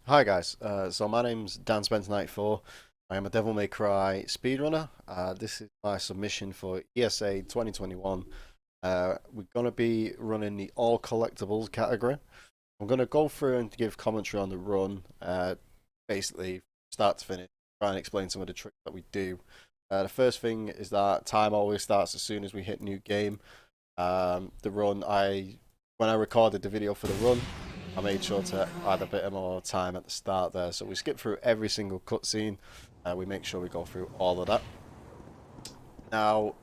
Hi guys, so my name's Dan Spence 94. I am a Devil May Cry speedrunner. This is my submission for ESA 2021. We're going to be running the all collectibles category. I'm going to go through and give commentary on the run, basically start to finish, try and explain some of the tricks that we do. The first thing is that time always starts as soon as we hit new game. The run, when I recorded the video for the run, I made sure to add a bit more time at the start there. So we skip through every single cutscene. We make sure we go through all of that. Now,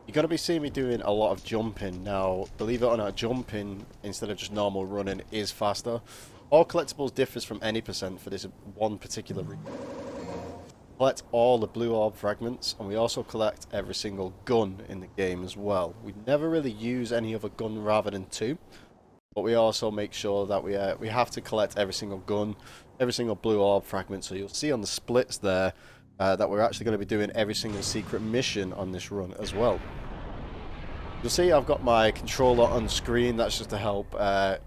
you're going to be seeing me doing a lot of jumping. Now, believe it or not, jumping instead of just normal running is faster. All collectibles differs from any percent for this one particular reason. Collect all the blue orb fragments, and we also collect every single gun in the game as well. We never really use any other gun rather than two. But we also make sure that we have to collect every single gun, every single blue orb fragment. So you'll see on the splits there that we're actually going to be doing every single secret mission on this run as well. You'll see I've got my controller on screen. That's just to help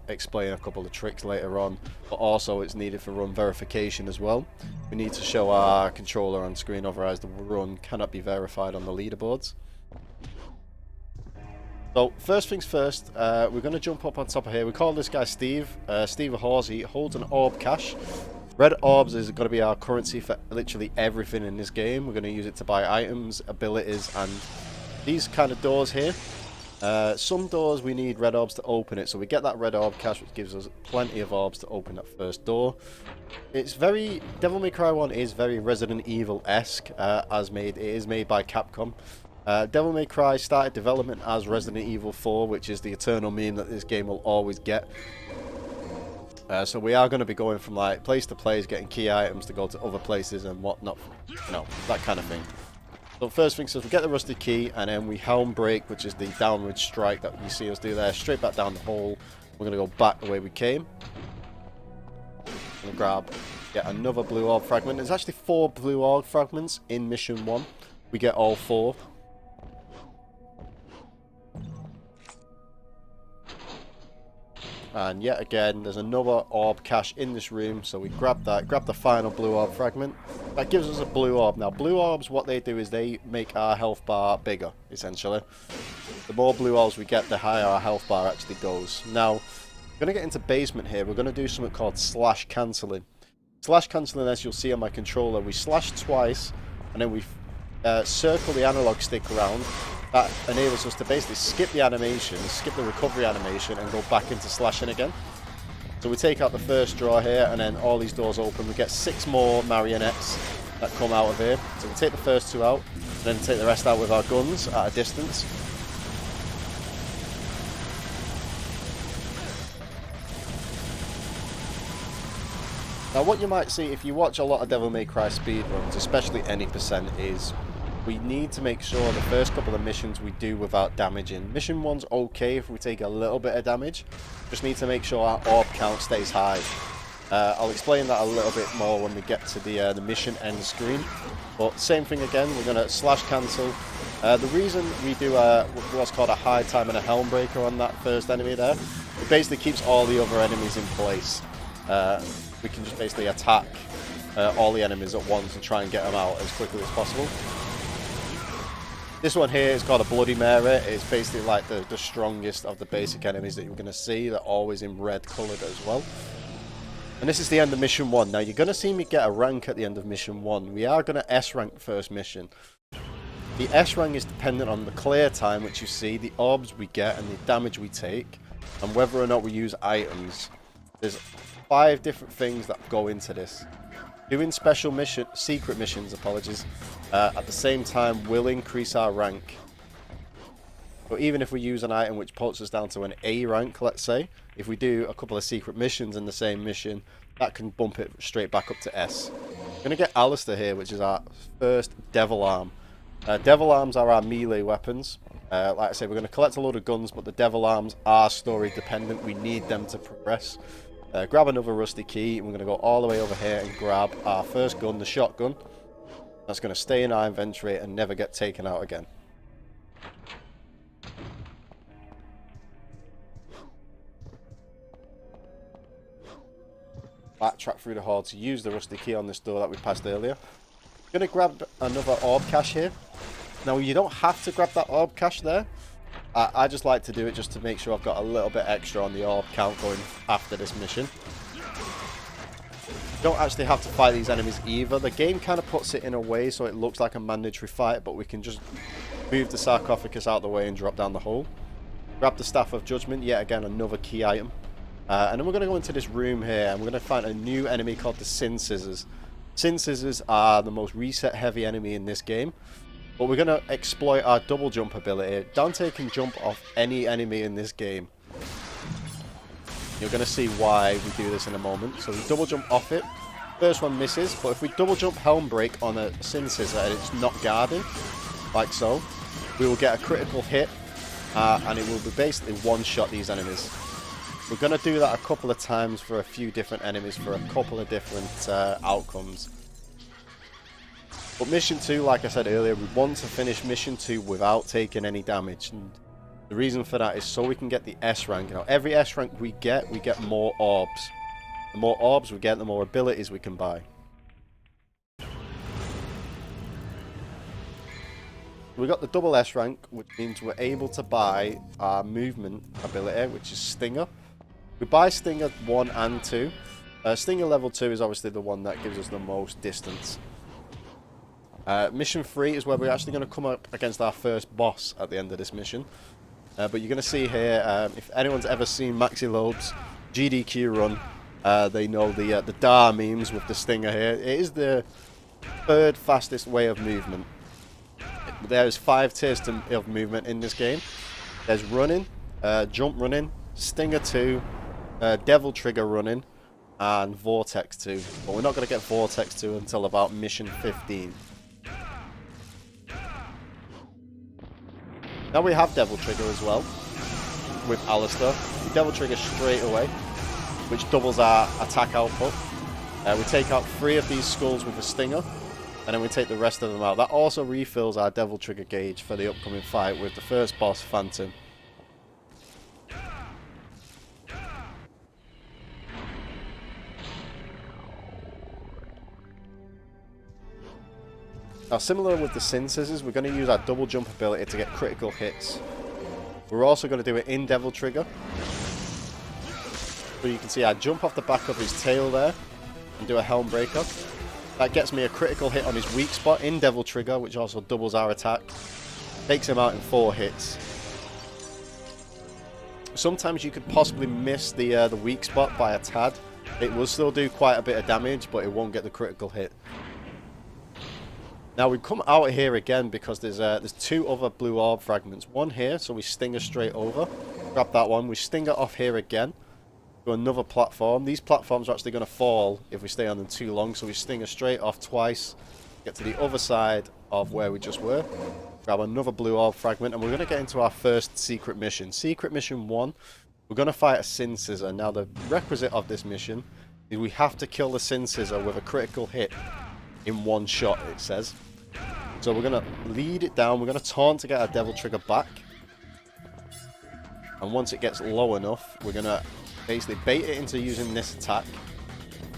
explain a couple of tricks later on. But also it's needed for run verification as well. We need to show our controller on screen, otherwise the run cannot be verified on the leaderboards. So first things first, we're going to jump up on top of here. We call this guy Steve. Steve a horse. He holds an orb cache. Red orbs is going to be our currency for literally everything in this game. We're going to use it to buy items, abilities, and these kind of doors here. Some doors we need red orbs to open it, so we get that red orb cache, which gives us plenty of orbs to open that first door. It's very Devil May Cry 1 is very Resident Evil-esque, it is made by Capcom. Devil May Cry started development as Resident Evil 4, which is the eternal meme that this game will always get. So we are going to be going from like place to place, getting key items to go to other places and whatnot, you know, that kind of thing. So first thing is we get the rusty key, and then we helm break, which is the downward strike that you see us do there, straight back down the hole. We're going to go back the way we came. And grab yet another blue orb fragment. There's actually 4 blue orb fragments in mission 1. We get all 4. And yet again, there's another orb cache in this room, so we grab that, grab the final blue orb fragment. That gives us a blue orb. Now, blue orbs, what they do is they make our health bar bigger, essentially. The more blue orbs we get, the higher our health bar actually goes. Now, we're going to get into basement here. We're going to do something called slash cancelling. Slash cancelling, as you'll see on my controller, we slash twice, and then we circle the analog stick around. That enables us to basically skip the animation, skip the recovery animation, and go back into slashing again. So we take out the first drawer here, and then all these doors open. We get 6 more marionettes that come out of here. So we take the first 2 out, and then take the rest out with our guns at a distance. Now what you might see if you watch a lot of Devil May Cry speedruns, especially any percent, is we need to make sure the first couple of missions we do without damaging. Mission 1's okay if we take a little bit of damage. Just need to make sure our orb count stays high. I'll explain that a little bit more when we get to the mission end screen. But same thing again, we're going to slash cancel. The reason we do what's called a high time and a helm breaker on that first enemy there, it basically keeps all the other enemies in place. We can just basically attack all the enemies at once and try and get them out as quickly as possible. This one here is called a Bloody Mary. It's basically like the strongest of the basic enemies that you're going to see. They're always in red coloured as well. And this is the end of mission 1. Now you're going to see me get a rank at the end of mission 1. We are going to S rank the first mission. The S rank is dependent on the clear time, which you see, the orbs we get and the damage we take, and whether or not we use items. There's 5 different things that go into this. Doing secret missions, at the same time will increase our rank. But even if we use an item which puts us down to an A rank, let's say, if we do a couple of secret missions in the same mission, that can bump it straight back up to S. We're going to get Alistair here, which is our first Devil Arm. Devil Arms are our melee weapons. Like I say, we're going to collect a load of guns, but the Devil Arms are story dependent. We need them to progress. Grab another rusty key, and we're going to go all the way over here and grab our first gun, the shotgun. That's going to stay in our inventory and never get taken out again. backtrack through the hall to use the rusty key on this door that we passed earlier. I'm going to grab another orb cache here. Now, you don't have to grab that orb cache there. I just like to do it just to make sure I've got a little bit extra on the orb count going after this mission. You don't actually have to fight these enemies either. The game kind of puts it in a way so it looks like a mandatory fight, but we can just move the sarcophagus out of the way and drop down the hole. Grab the Staff of Judgment, yet again another key item. And then we're going to go into this room here and we're going to find a new enemy called the Sin Scissors. Sin Scissors are the most reset heavy enemy in this game. But we're going to exploit our double jump ability. Dante can jump off any enemy in this game. You're going to see why we do this in a moment. So we double jump off it. First one misses, but if we double jump Helm Break on a Sin Scissor and it's not guarded, like so, we will get a critical hit and it will be basically one-shot these enemies. We're going to do that a couple of times for a few different enemies for a couple of different outcomes. But Mission 2, like I said earlier, we want to finish Mission 2 without taking any damage. And the reason for that is so we can get the S rank. Now, every S rank we get more orbs. The more orbs we get, the more abilities we can buy. We got the double S rank, which means we're able to buy our movement ability, which is Stinger. We buy Stinger 1 and 2. Stinger level 2 is obviously the one that gives us the most distance. Mission 3 is where we're actually going to come up against our first boss at the end of this mission. But you're going to see here, if anyone's ever seen Maxi Loeb's GDQ run, they know the DAR memes with the Stinger here. It is the third fastest way of movement. There's 5 tiers of movement in this game. There's running, jump running, Stinger 2, Devil Trigger running, and Vortex 2. But we're not going to get Vortex 2 until about Mission 15. Now we have Devil Trigger as well, with Alistair. We Devil Trigger straight away, which doubles our attack output. We take out 3 of these skulls with a Stinger, and then we take the rest of them out. That also refills our Devil Trigger gauge for the upcoming fight with the first boss, Phantom. Now, similar with the Sin Scissors, we're going to use our double jump ability to get critical hits. We're also going to do it in Devil Trigger. So you can see I jump off the back of his tail there and do a Helm Breaker. That gets me a critical hit on his weak spot in Devil Trigger, which also doubles our attack. Takes him out in 4 hits. Sometimes you could possibly miss the weak spot by a tad. It will still do quite a bit of damage, but it won't get the critical hit. Now we come out here again because there's 2 other blue orb fragments. One here, so we Stinger straight over. Grab that one. We Stinger off here again to another platform. These platforms are actually going to fall if we stay on them too long, so we Stinger straight off twice. Get to the other side of where we just were. Grab another blue orb fragment, and we're going to get into our first secret mission. Secret mission 1. We're going to fight a Sin Scissor. Now the requisite of this mission is we have to kill the Sin Scissor with a critical hit in 1 shot, it says. So we're going to lead it down. We're going to taunt to get our Devil Trigger back. And once it gets low enough, we're going to basically bait it into using this attack.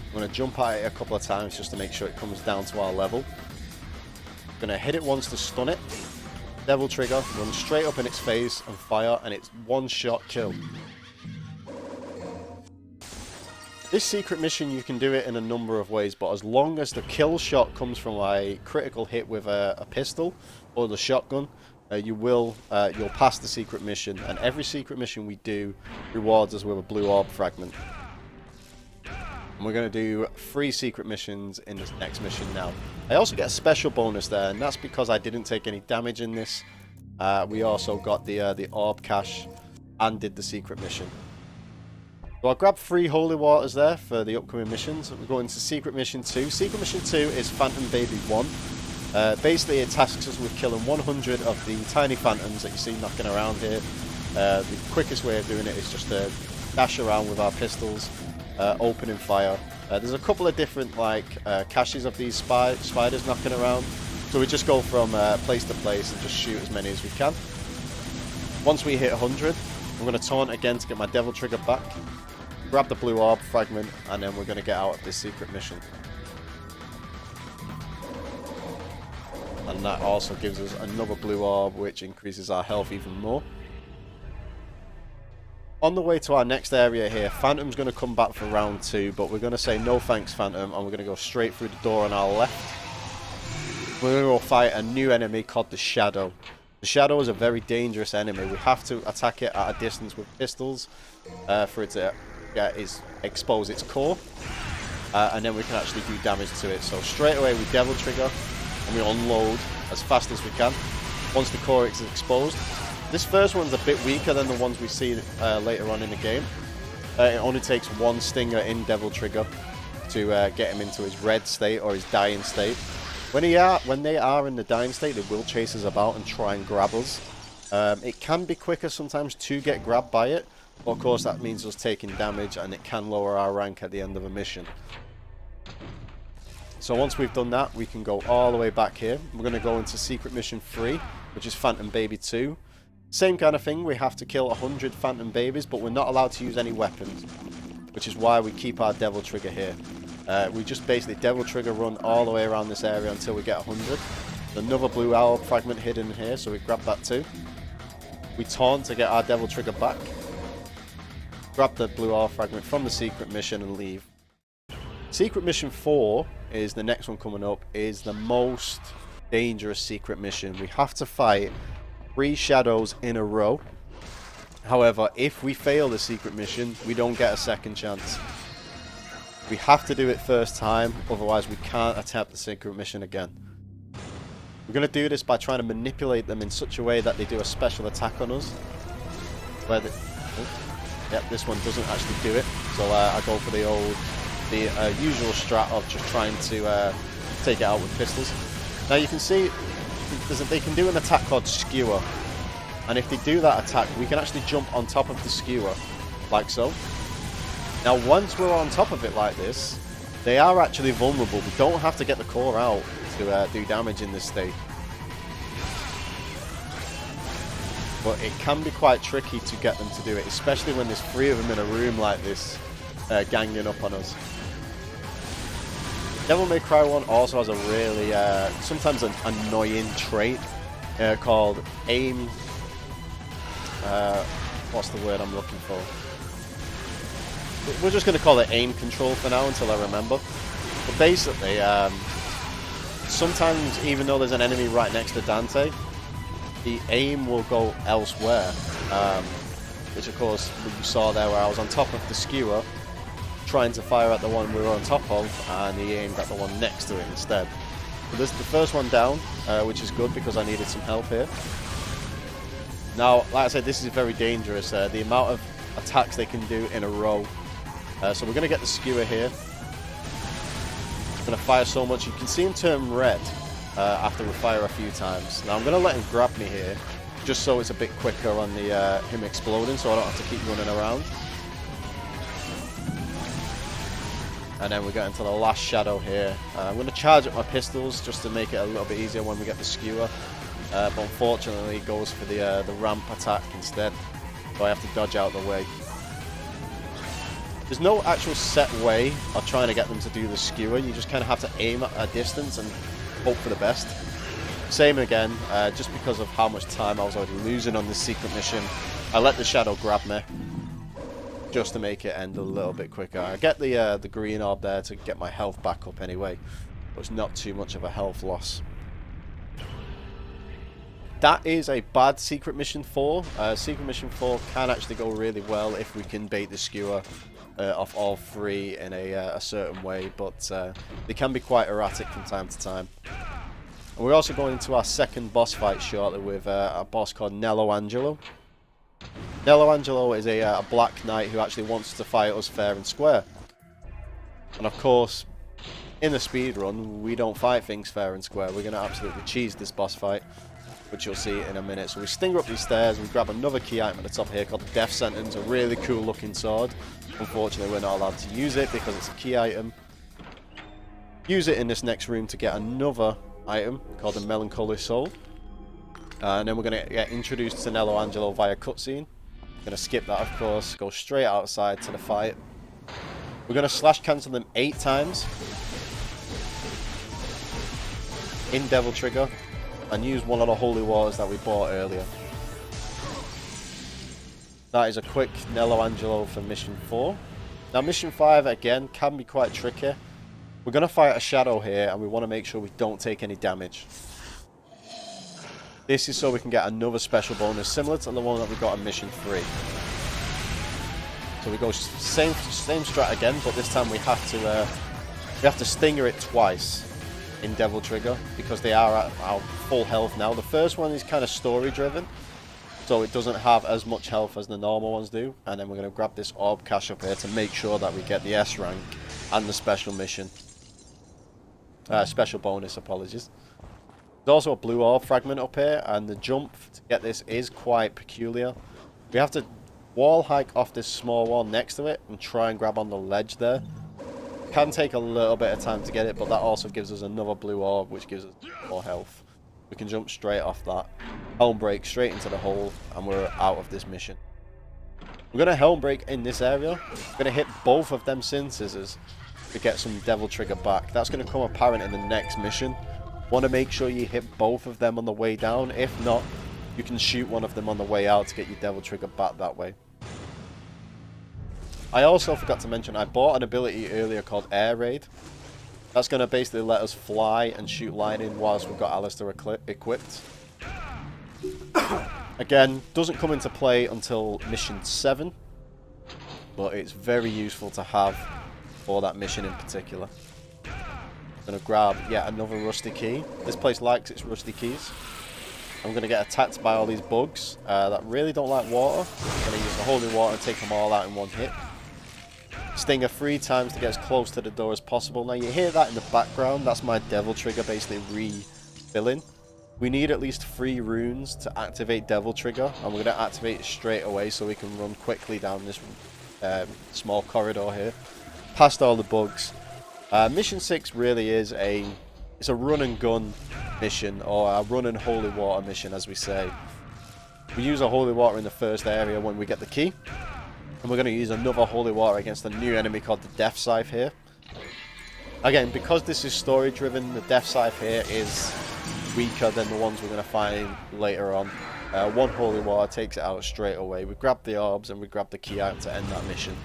I'm going to jump at it a couple of times just to make sure it comes down to our level. Going to hit it once to stun it. Devil Trigger, run straight up in its face and fire, and it's 1-shot kill. This secret mission, you can do it in a number of ways, but as long as the kill shot comes from a critical hit with a pistol or the shotgun, you'll pass the secret mission, and every secret mission we do rewards us with a blue orb fragment. And we're going to do 3 secret missions in this next mission now. I also get a special bonus there, and that's because I didn't take any damage in this. We also got the orb cache and did the secret mission. So I'll grab 3 holy waters there for the upcoming missions. We're going to Secret Mission 2. Secret Mission 2 is Phantom Baby 1. Basically, it tasks us with killing 100 of the tiny phantoms that you see knocking around here. The quickest way of doing it is just to dash around with our pistols, opening fire. There's a couple of different caches of these spiders knocking around. So we just go from place to place and just shoot as many as we can. Once we hit 100, I'm going to taunt again to get my Devil Trigger back. grab the blue orb fragment, and then we're going to get out of this secret mission. And that also gives us another blue orb, which increases our health even more. On the way to our next area here, Phantom's going to come back for round 2, but we're going to say no thanks, Phantom, and we're going to go straight through the door on our left. We're going to go fight a new enemy called the Shadow. The Shadow is a very dangerous enemy. We have to attack it at a distance with pistols for it to expose its core, and then we can actually do damage to it. So straight away we Devil Trigger and we unload as fast as we can once the core is exposed. This first one's a bit weaker than the ones we see later on in the game. It only takes one stinger in Devil Trigger to get him into his red state or his dying state. When they are in the dying state, they will chase us about and try and grab us. It can be quicker sometimes to get grabbed by it, but of course that means us taking damage, and it can lower our rank at the end of a mission. So once we've done that, we can go all the way back here. We're going to go into Secret Mission 3, which is Phantom Baby 2. Same kind of thing, we have to kill 100 Phantom Babies, but we're not allowed to use any weapons, which is why we keep our Devil Trigger here. We just basically Devil Trigger run all the way around this area until we get 100. There's another blue owl fragment hidden here, so we grab that too. We taunt to get our Devil Trigger back. Grab the blue owl fragment from the secret mission and leave. Secret Mission 4 is the next one coming up, is the most dangerous secret mission. We have to fight 3 shadows in a row. However, if we fail the secret mission, we don't get a second chance. We have to do it first time, otherwise we can't attempt the secret mission again. We're going to do this by trying to manipulate them in such a way that they do a special attack on us. Yep, this one doesn't actually do it, so I go for the usual strat of just trying to take it out with pistols. Now you can see they can do an attack called Skewer, and if they do that attack, we can actually jump on top of the Skewer, like so. Now once we're on top of it like this, they are actually vulnerable. We don't have to get the core out to do damage in this state. But it can be quite tricky to get them to do it, especially when there's 3 of them in a room like this, ganging up on us. Devil May Cry 1 also has a really, sometimes an annoying trait called aim. What's the word I'm looking for? We're just going to call it aim control for now until I remember. But basically, sometimes even though there's an enemy right next to Dante, the aim will go elsewhere. Which of course you saw there where I was on top of the Skewer, trying to fire at the one we were on top of, and he aimed at the one next to it instead. So this is the first one down, which is good because I needed some help here. Now, like I said, this is very dangerous. The amount of attacks they can do in a row. So we're going to get the Skewer here. Going to fire so much. You can see him turn red after we fire a few times. Now I'm going to let him grab me here, just so it's a bit quicker on the him exploding, so I don't have to keep running around. And then we get into the last shadow here. I'm going to charge up my pistols just to make it a little bit easier when we get the Skewer. But unfortunately it goes for the ramp attack instead, so I have to dodge out the way. There's no actual set way of trying to get them to do the Skewer. You just kind of have to aim at a distance and hope for the best. Same again, just because of how much time I was already losing on this secret mission, I let the shadow grab me, just to make it end a little bit quicker. I get the green orb there to get my health back up anyway, but it's not too much of a health loss. That is a bad Secret Mission 4. Secret Mission 4 can actually go really well if we can bait the Skewer off all 3 in a certain way, but they can be quite erratic from time to time. And we're also going into our second boss fight shortly with a boss called Nello Angelo. Nello Angelo is a black knight who actually wants to fight us fair and square. And of course, in the speedrun, we don't fight things fair and square. We're going to absolutely cheese this boss fight, which you'll see in a minute. So we stinger up these stairs, we grab another key item at the top here called the Death Sentence, a really cool looking sword. Unfortunately, we're not allowed to use it because it's a key item. Use it in this next room to get another item called the Melancholy Soul. And then we're going to get introduced to Nello Angelo via cutscene. Going to skip that, of course, go straight outside to the fight. We're going to slash cancel them 8 times in Devil Trigger and use one of the holy waters that we bought earlier. That is a quick Nello Angelo for mission 4. Now mission 5 again can be quite tricky. We're going to fight a shadow here and we want to make sure we don't take any damage. This is so we can get another special bonus similar to the one that we got in mission 3. So we go same strat again, but this time we have to stinger it twice in Devil Trigger because they are at our full health now. The first one is kind of story driven, so it doesn't have as much health as the normal ones do. And then we're going to grab this orb cache up here to make sure that we get the S rank and the special mission. Special bonus, apologies. There's also a blue orb fragment up here, and the jump to get this is quite peculiar. We have to wall hike off this small wall next to it and try and grab on the ledge there. Can take a little bit of time to get it, but that also gives us another blue orb, which gives us more health. We can jump straight off that. Helm break straight into the hole, and we're out of this mission. We're going to helm break in this area. We're going to hit both of them sin scissors to get some Devil Trigger back. That's going to come apparent in the next mission. Want to make sure you hit both of them on the way down. If not, you can shoot one of them on the way out to get your Devil Trigger back that way. I also forgot to mention I bought an ability earlier called Air Raid. That's going to basically let us fly and shoot lightning whilst we've got Alistair equipped. Again, doesn't come into play until mission 7, but it's very useful to have for that mission in particular. I'm going to grab yet another rusty key. This place likes its rusty keys. I'm going to get attacked by all these bugs that really don't like water. I'm going to use the holy water and take them all out in one hit. Stinger 3 times to get as close to the door as possible. Now you hear that in the background. That's my Devil Trigger basically refilling. We need at least 3 runes to activate Devil Trigger, and we're going to activate it straight away so we can run quickly down this small corridor here, past all the bugs. Mission 6 really is a run and gun mission, or a run and holy water mission, as we say. We use a holy water in the first area when we get the key, and we're going to use another holy water against a new enemy called the Death Scythe here. Again, because this is story driven, the Death Scythe here is weaker than the ones we're going to find later on. One holy water takes it out straight away. We grab the orbs and we grab the key item to end that mission.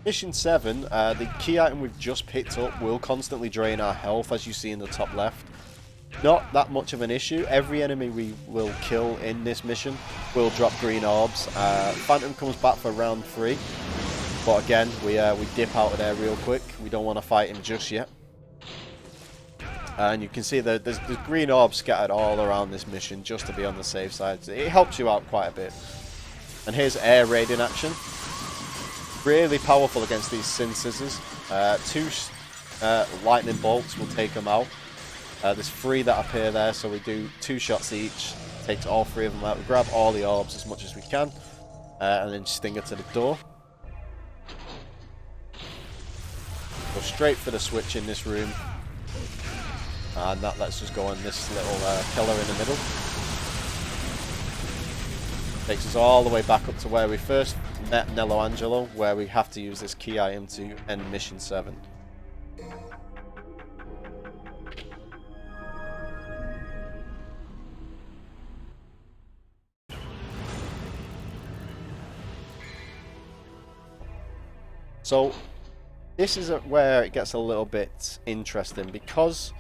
Mission 7, the key item we've just picked up will constantly drain our health, as you see in the top left. Not that much of an issue. Every enemy we will kill in this mission will drop green orbs. Phantom comes back for round 3, but again we dip out of there real quick. We don't want to fight him just yet. And you can see that there's green orbs scattered all around this mission just to be on the safe side. It helps you out quite a bit. And here's Air Raid in action. Really powerful against these Sin Scissors. 2 lightning bolts will take them out. There's 3 that appear there, so we do 2 shots each. Takes all 3 of them out. We grab all the orbs as much as we can, and then stinger to the door. Go straight for the switch in this room, and that lets us go on this little pillar in the middle. Takes us all the way back up to where we first met Nello Angelo, where we have to use this key item to end mission 7. So this is where it gets a little bit interesting, because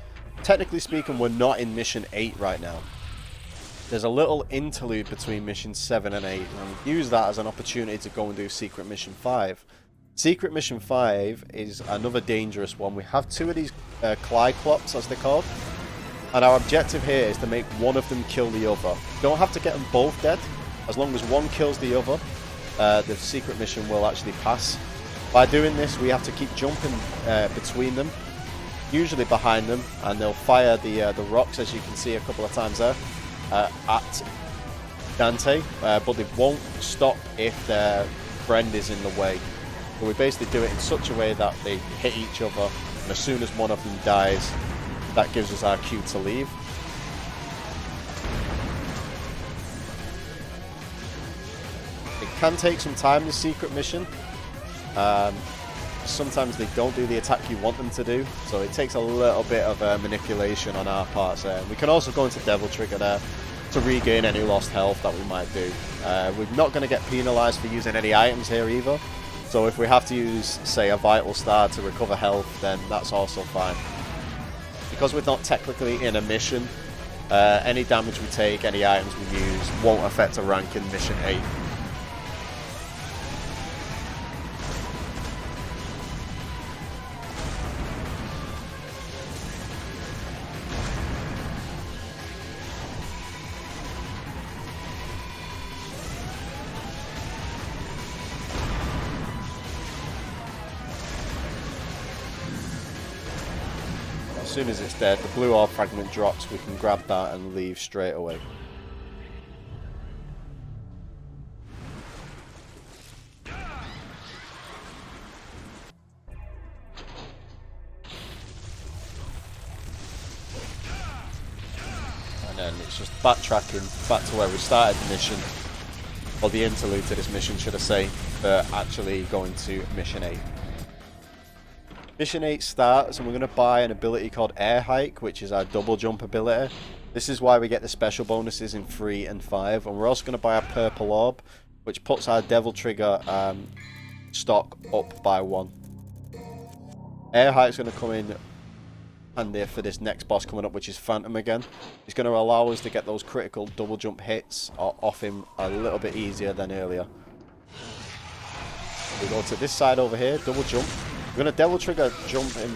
technically speaking we're not in mission 8 right now. There's a little interlude between mission 7 and 8, and we use that as an opportunity to go and do secret mission 5. Secret mission 5 is another dangerous one. We have 2 of these Clyclops, as they're called, and our objective here is to make one of them kill the other. You don't have to get them both dead. As long as one kills the other, the secret mission will actually pass. By doing this, we have to keep jumping between them, usually behind them, and they'll fire the rocks, as you can see a couple of times there, at Dante, but they won't stop if their friend is in the way. So we basically do it in such a way that they hit each other, and as soon as one of them dies, that gives us our cue to leave. can take some time, this secret mission. Sometimes they don't do the attack you want them to do, so it takes a little bit of manipulation on our parts there. We can also go into Devil Trigger there to regain any lost health that we might do. We're not going to get penalised for using any items here either, so if we have to use, say, a Vital Star to recover health, then that's also fine. Because we're not technically in a mission, any damage we take, any items we use, won't affect a rank in Mission 8. As soon as it's dead, the blue orb fragment drops, we can grab that and leave straight away. And then it's just backtracking back to where we started the mission, or the interlude to this mission, should I say, for actually going to Mission 8. Mission 8 starts and we're going to buy an ability called Air Hike, which is our double jump ability. This is why we get the special bonuses in 3 and 5. And we're also going to buy a purple orb, which puts our Devil Trigger stock up by 1. Air Hike is going to come in handy for this next boss coming up, which is Phantom again. It's going to allow us to get those critical double jump hits off him a little bit easier than earlier. We go to this side over here, double jump. We're going to Devil Trigger jump in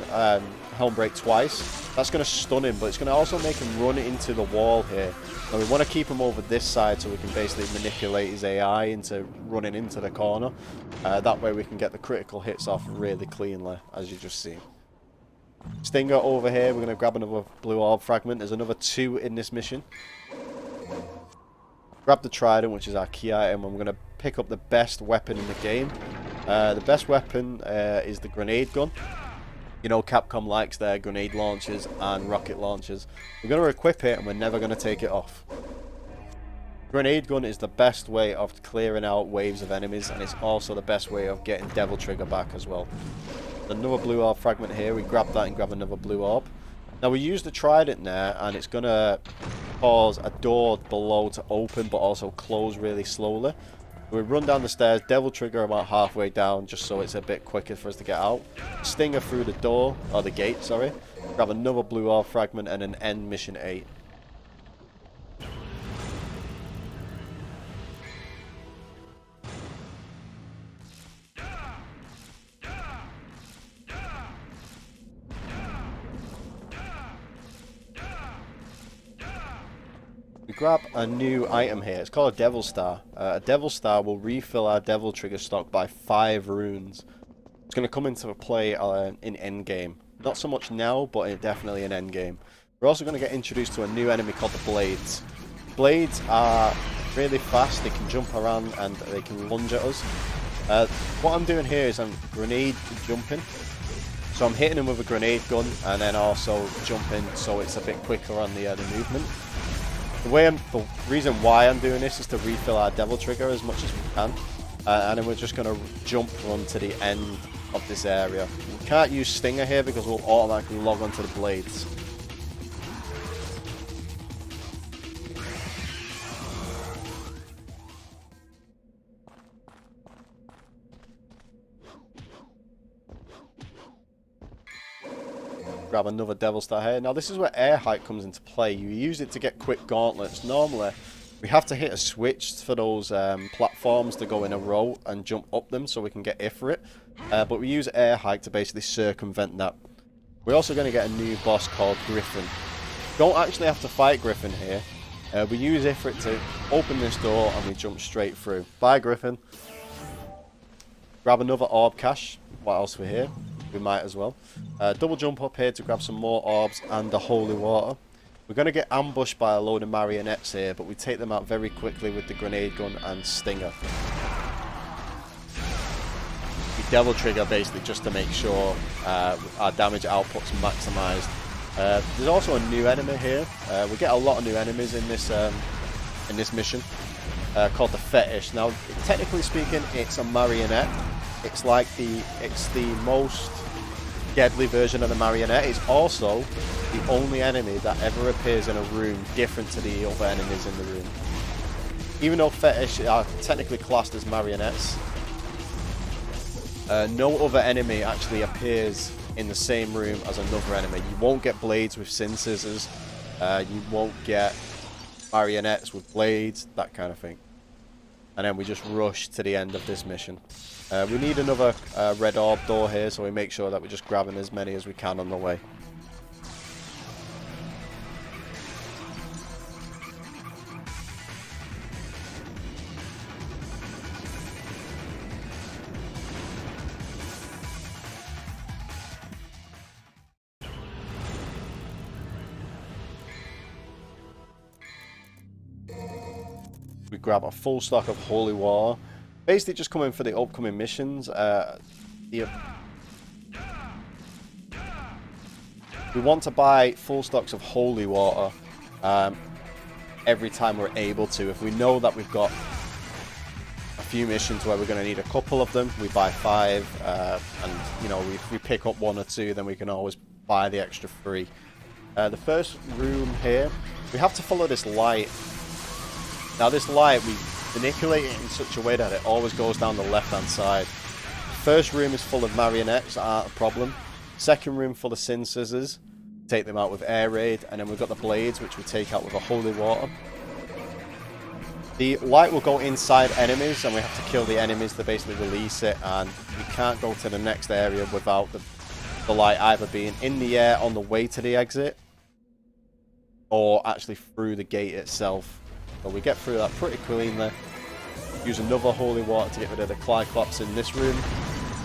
Helm Break twice. That's going to stun him, but it's going to also make him run into the wall here. And we want to keep him over this side so we can basically manipulate his AI into running into the corner. That way we can get the critical hits off really cleanly, as you just seen. Stinger over here, we're going to grab another blue orb fragment. There's another 2 in this mission. Grab the trident, which is our key item, and we're going to pick up the best weapon in the game. The best weapon is the grenade gun. You know, Capcom likes their grenade launchers and rocket launchers. We're going to equip it and we're never going to take it off. Grenade gun is the best way of clearing out waves of enemies, and it's also the best way of getting Devil Trigger back as well. Another blue orb fragment here, we grab that and grab another blue orb. Now we use the trident there and it's going to cause a door below to open but also close really slowly. We run down the stairs, Devil Trigger about halfway down just so it's a bit quicker for us to get out. Stinger through the door, or the gate, sorry. Grab another blue orb fragment and then end Mission 8. We grab a new item here. It's called a Devil Star. A Devil Star will refill our Devil Trigger stock by 5 runes. It's going to come into play in endgame. Not so much now, but definitely in endgame. We're also going to get introduced to a new enemy called the Blades. Blades are really fast. They can jump around and they can lunge at us. What I'm doing here is I'm grenade jumping. So I'm hitting him with a grenade gun and then also jumping so it's a bit quicker on the movement. The reason why I'm doing this is to refill our Devil Trigger as much as we can, and then we're just going to jump run to the end of this area. We can't use Stinger here because we'll automatically log onto the Blades. Grab another Devil Star here. Now this is where Air Hike comes into play. You use it to get quick gauntlets. Normally we have to hit a switch for those platforms to go in a row and jump up them so we can get Ifrit. But we use Air Hike to basically circumvent that. We're also going to get a new boss called Griffin. Don't actually have to fight Griffin here. We use Ifrit to open this door and we jump straight through. Bye Griffin. Grab another orb cache. What else we're here? We might as well. Double jump up here to grab some more orbs and the holy water. We're going to get ambushed by a load of marionettes here, but we take them out very quickly with the grenade gun and Stinger. We Devil Trigger basically just to make sure our damage output's maximised. There's also a new enemy here. We get a lot of new enemies in this mission. called the Fetish. Now, technically speaking, it's a marionette. It's like it's the most deadly version of the marionette. It's also the only enemy that ever appears in a room different to the other enemies in the room. Even though Fetish are technically classed as marionettes, no other enemy actually appears in the same room as another enemy. You won't get blades with sin scissors. You won't get marionettes with blades, that kind of thing. And then we just rush to the end of this mission. We need another red orb door here, so we make sure that we're just grabbing as many as we can on the way. We grab a full stock of holy water. Basically just coming for the upcoming missions. We want to buy full stocks of holy water every time we're able to. If we know that we've got a few missions where we're going to need a couple of them, we buy 5. And you know, if we pick up 1 or 2, then we can always buy the extra 3. The first room here, we have to follow this light. Now this light, we manipulate it in such a way that it always goes down the left-hand side. First room is full of marionettes, aren't a problem. Second room full of sin scissors, take them out with air raid, and then we've got the blades, which we take out with a holy water. The light will go inside enemies, and we have to kill the enemies to basically release it, and we can't go to the next area without the light either being in the air on the way to the exit, or actually through the gate itself. But we get through that pretty cleanly. Use another holy water to get rid of the Cyclops in this room.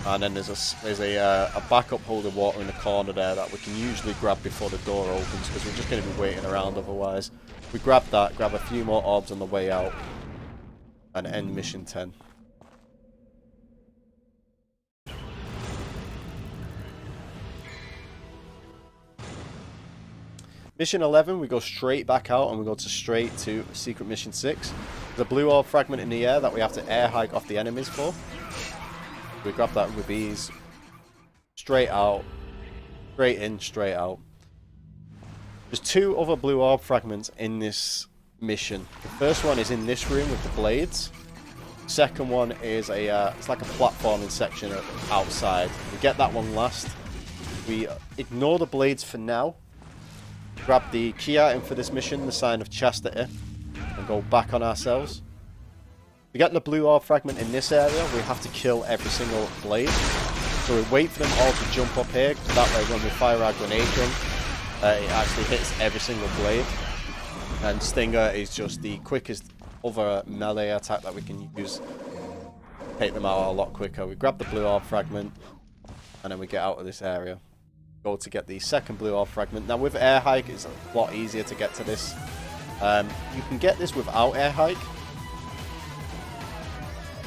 And then there's a backup holy water in the corner there that we can usually grab before the door opens, because we're just going to be waiting around otherwise. We grab that, grab a few more orbs on the way out, and end mission 10. Mission 11, we go straight back out and we go straight to secret mission 6. There's a blue orb fragment in the air that we have to air hike off the enemies for. We grab that with ease. Straight out. Straight in, straight out. There's 2 other blue orb fragments in this mission. The first one is in this room with the blades. The second one is it's like a platforming section outside. We get that one last. We ignore the blades for now. Grab the key item for this mission, the sign of chastity, and go back on ourselves. To get the blue orb fragment in this area, we have to kill every single blade. So we wait for them all to jump up here, because that way when we fire our grenade gun, it actually hits every single blade. And Stinger is just the quickest other melee attack that we can use. Take them out a lot quicker. We grab the blue orb fragment, and then we get out of this area. Go to get the second blue orb fragment. Now with air hike, it's a lot easier to get to this. You can get this without air hike.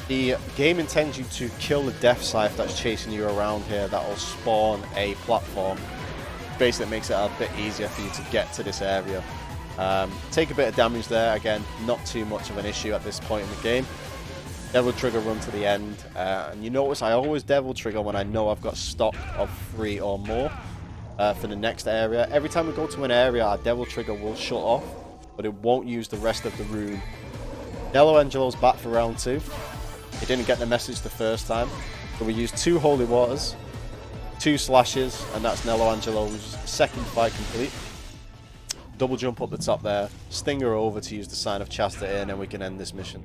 The game intends you to kill the death scythe that's chasing you around here. That will spawn a platform. Basically, it makes it a bit easier for you to get to this area. Take a bit of damage there. Again, not too much of an issue at this point in the game. Devil trigger run to the end, and you notice I always devil trigger when I know I've got stock of 3 or more for the next area. Every time we go to an area, our devil trigger will shut off, but it won't use the rest of the room. Nello Angelo's back for round 2. He didn't get the message the first time, so we used 2 holy waters, 2 slashes, and that's Nello Angelo's second fight complete. Double jump up the top there, Stinger over to use the sign of chastity, and then we can end this mission.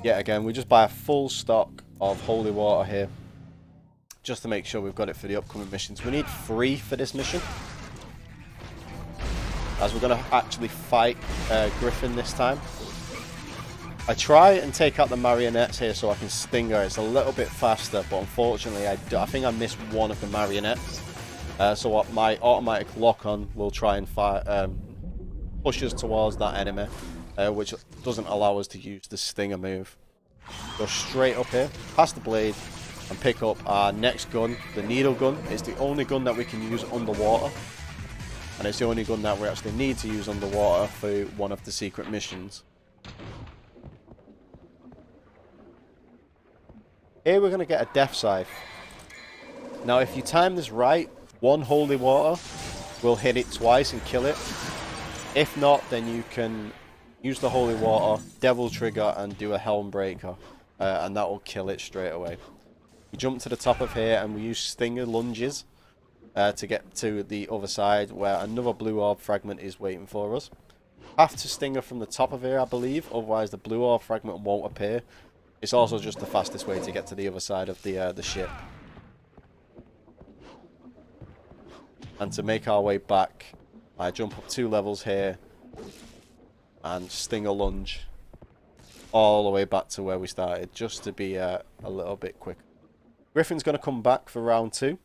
Yet again, we just buy a full stock of holy water here, just to make sure we've got it for the upcoming missions. We need 3 for this mission, as we're going to actually fight Griffin this time. I try and take out the marionettes here so I can Stinger. It's a little bit faster, but unfortunately I think I missed one of the marionettes. So what my automatic lock-on will try and fire, push us towards that enemy, which doesn't allow us to use the stinger move. Go straight up here, past the blade, and pick up our next gun, the needle gun. It's the only gun that we can use underwater, and it's the only gun that we actually need to use underwater for one of the secret missions. Here we're going to get a death scythe. Now if you time this right, one holy water will hit it twice and kill it. If not, then you can use the holy water, devil trigger, and do a helm breaker, and that will kill it straight away. We jump to the top of here and we use stinger lunges to get to the other side where another blue orb fragment is waiting for us. Have to stinger from the top of here, I believe, otherwise the blue orb fragment won't appear. It's also just the fastest way to get to the other side of the ship. And to make our way back, I jump up 2 levels here and stinger lunge all the way back to where we started, just to be a little bit quicker. Griffin's going to come back for round 2.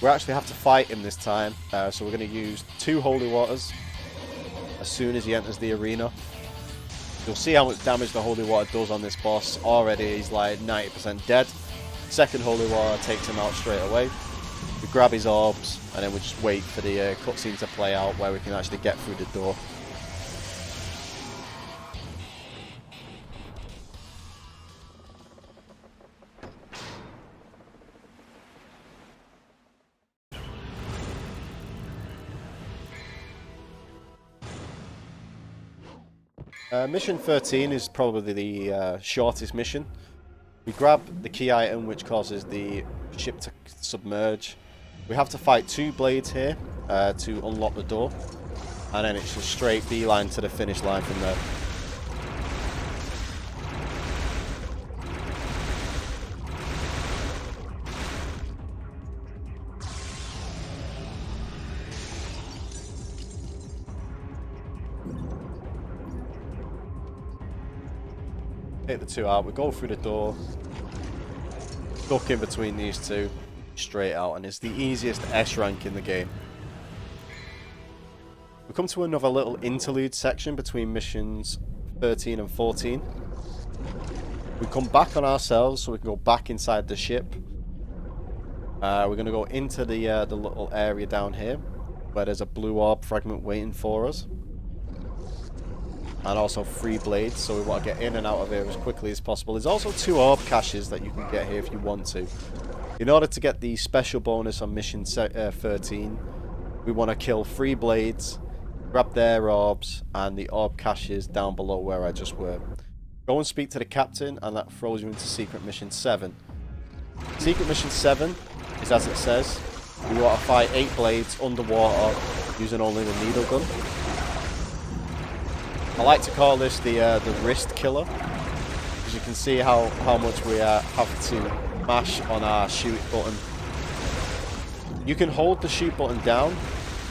We actually have to fight him this time, so we're going to use 2 holy waters as soon as he enters the arena. You'll see how much damage the holy water does on this boss. Already he's like 90% dead. Second holy water takes him out straight away. We grab his orbs and then we just wait for the cutscene to play out where we can actually get through the door. Mission 13 is probably the shortest mission. We grab the key item which causes the ship to submerge. We have to fight 2 blades here to unlock the door, and then it's just straight beeline to the finish line from there. Take the 2 out, we go through the door, stuck in between these 2, straight out, and it's the easiest S rank in the game. We come to another little interlude section between missions 13 and 14. We come back on ourselves so we can go back inside the ship. We're going to go into the little area down here where there's a blue orb fragment waiting for us. And also 3 blades, so we want to get in and out of here as quickly as possible. There's also 2 orb caches that you can get here if you want to. In order to get the special bonus on mission 13, we want to kill 3 blades, grab their orbs, and the orb caches down below where I just were. Go and speak to the captain, and that throws you into secret mission 7. Secret mission 7 is as it says. We want to fight 8 blades underwater using only the needle gun. I like to call this the wrist killer, because you can see how much we have to mash on our shoot button. You can hold the shoot button down,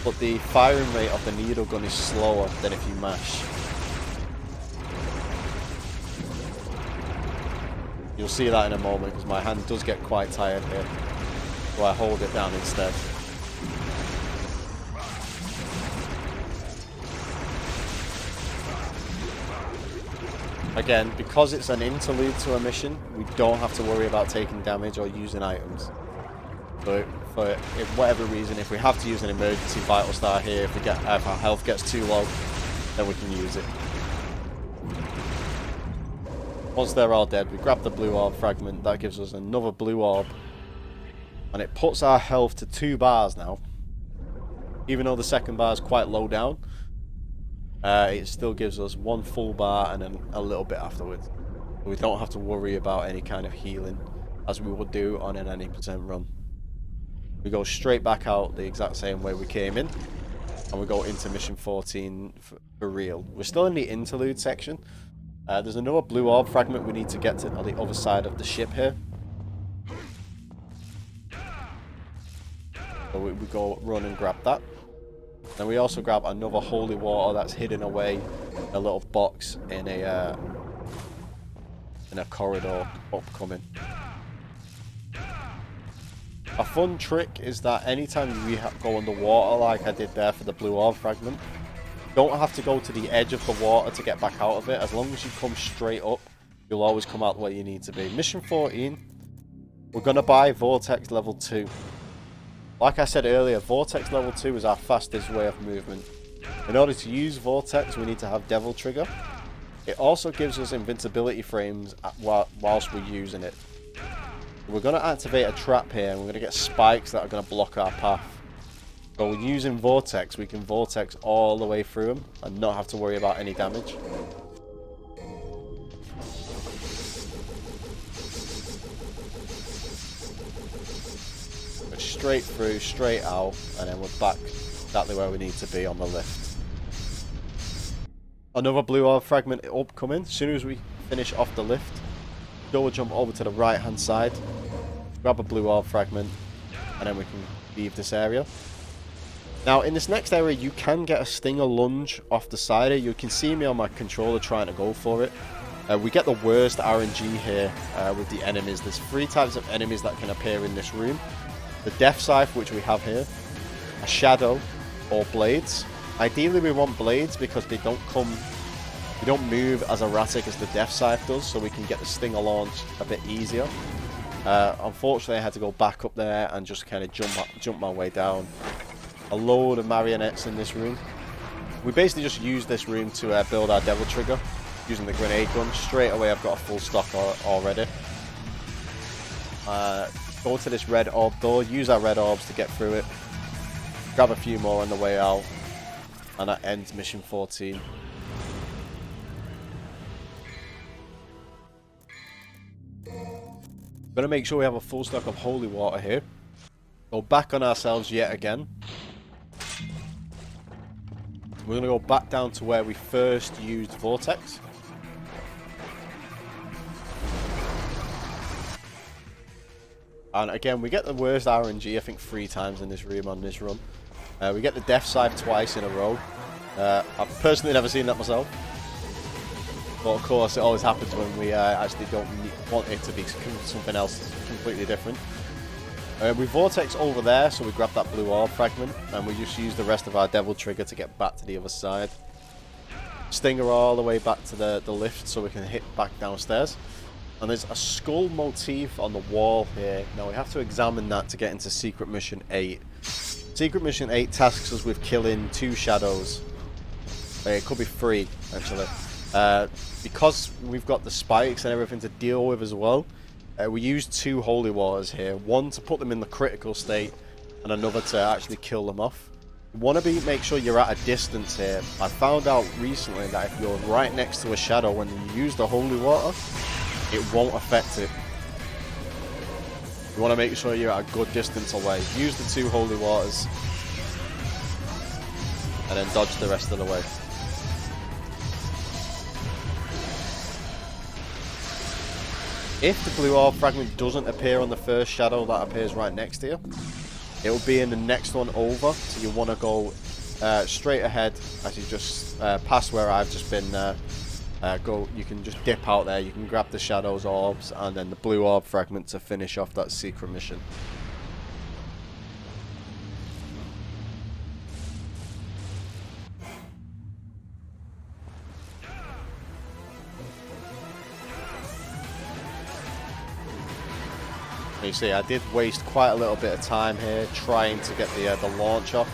but the firing rate of the needle gun is slower than if you mash. You'll see that in a moment, because my hand does get quite tired here, so I hold it down instead. Again, because it's an interlude to a mission, we don't have to worry about taking damage or using items. But for whatever reason, if we have to use an emergency vital star here, if our health gets too low, then we can use it. Once they're all dead, we grab the blue orb fragment. That gives us another blue orb. And it puts our health to 2 bars now. Even though the second bar is quite low down. It still gives us 1 full bar and then a little bit afterwards. We don't have to worry about any kind of healing as we would do on an any % run. We go straight back out the exact same way we came in, and we go into mission 14 for real. We're still in the interlude section. There's another blue orb fragment we need to get to on the other side of the ship here. So we go run and grab that. Then we also grab another holy water that's hidden away in a little box in a corridor upcoming. A fun trick is that anytime you go underwater, like I did there for the blue orb fragment, you don't have to go to the edge of the water to get back out of it. As long as you come straight up, you'll always come out where you need to be. Mission 14, we're going to buy Vortex level 2. Like I said earlier, Vortex level 2 is our fastest way of movement. In order to use Vortex, we need to have Devil Trigger. It also gives us invincibility frames whilst we're using it. We're going to activate a trap here, and we're going to get spikes that are going to block our path. So using Vortex, we can Vortex all the way through them and not have to worry about any damage. We're straight through, straight out, and then we're back exactly where we need to be on the lift. Another blue orb fragment upcoming. As soon as we finish off the lift, double jump over to the right hand side, grab a blue orb fragment, and then we can leave this area. Now in this next area you can get a stinger lunge off the side here. You can see me on my controller trying to go for it. We get the worst RNG here with the enemies. There's 3 types of enemies that can appear in this room. The Death Scythe, which we have here, a Shadow, or Blades. Ideally we want Blades because they don't move as erratic as the Death Scythe does, so we can get the stinger launch a bit easier. Unfortunately I had to go back up there and just kind of jump my way down. A load of marionettes in this room. We basically just use this room to build our Devil Trigger using the grenade gun. Straight away I've got a full stock already. Go to this red orb door, use our red orbs to get through it. Grab a few more on the way out. And that ends mission 14. We're going to make sure we have a full stock of holy water here. Go back on ourselves yet again. We're going to go back down to where we first used Vortex. And again, we get the worst RNG, I think 3 times in this room on this run. We get the Death Scythe twice in a row. I've personally never seen that myself. But of course, it always happens when we actually don't want it to be something else completely different. We Vortex over there, so we grab that blue orb fragment, and we just use the rest of our Devil Trigger to get back to the other side. Stinger all the way back to the lift so we can hit back downstairs. And there's a skull motif on the wall here. Now we have to examine that to get into Secret Mission 8. Secret Mission 8 tasks us with killing 2 shadows. It could be 3, actually. Because we've got the spikes and everything to deal with as well, we use 2 holy waters here. One to put them in the critical state, and another to actually kill them off. You want to make sure you're at a distance here. I found out recently that if you're right next to a shadow when you use the holy water, it won't affect it. You want to make sure you're at a good distance away. Use the 2 holy waters, and then dodge the rest of the way. If the blue orb fragment doesn't appear on the first shadow that appears right next to you, it will be in the next one over. So you want to go straight ahead as you just pass where I've just been. You can just dip out there. You can grab the shadows orbs and then the blue orb fragment to finish off that secret mission. You see, I did waste quite a little bit of time here trying to get the launch off.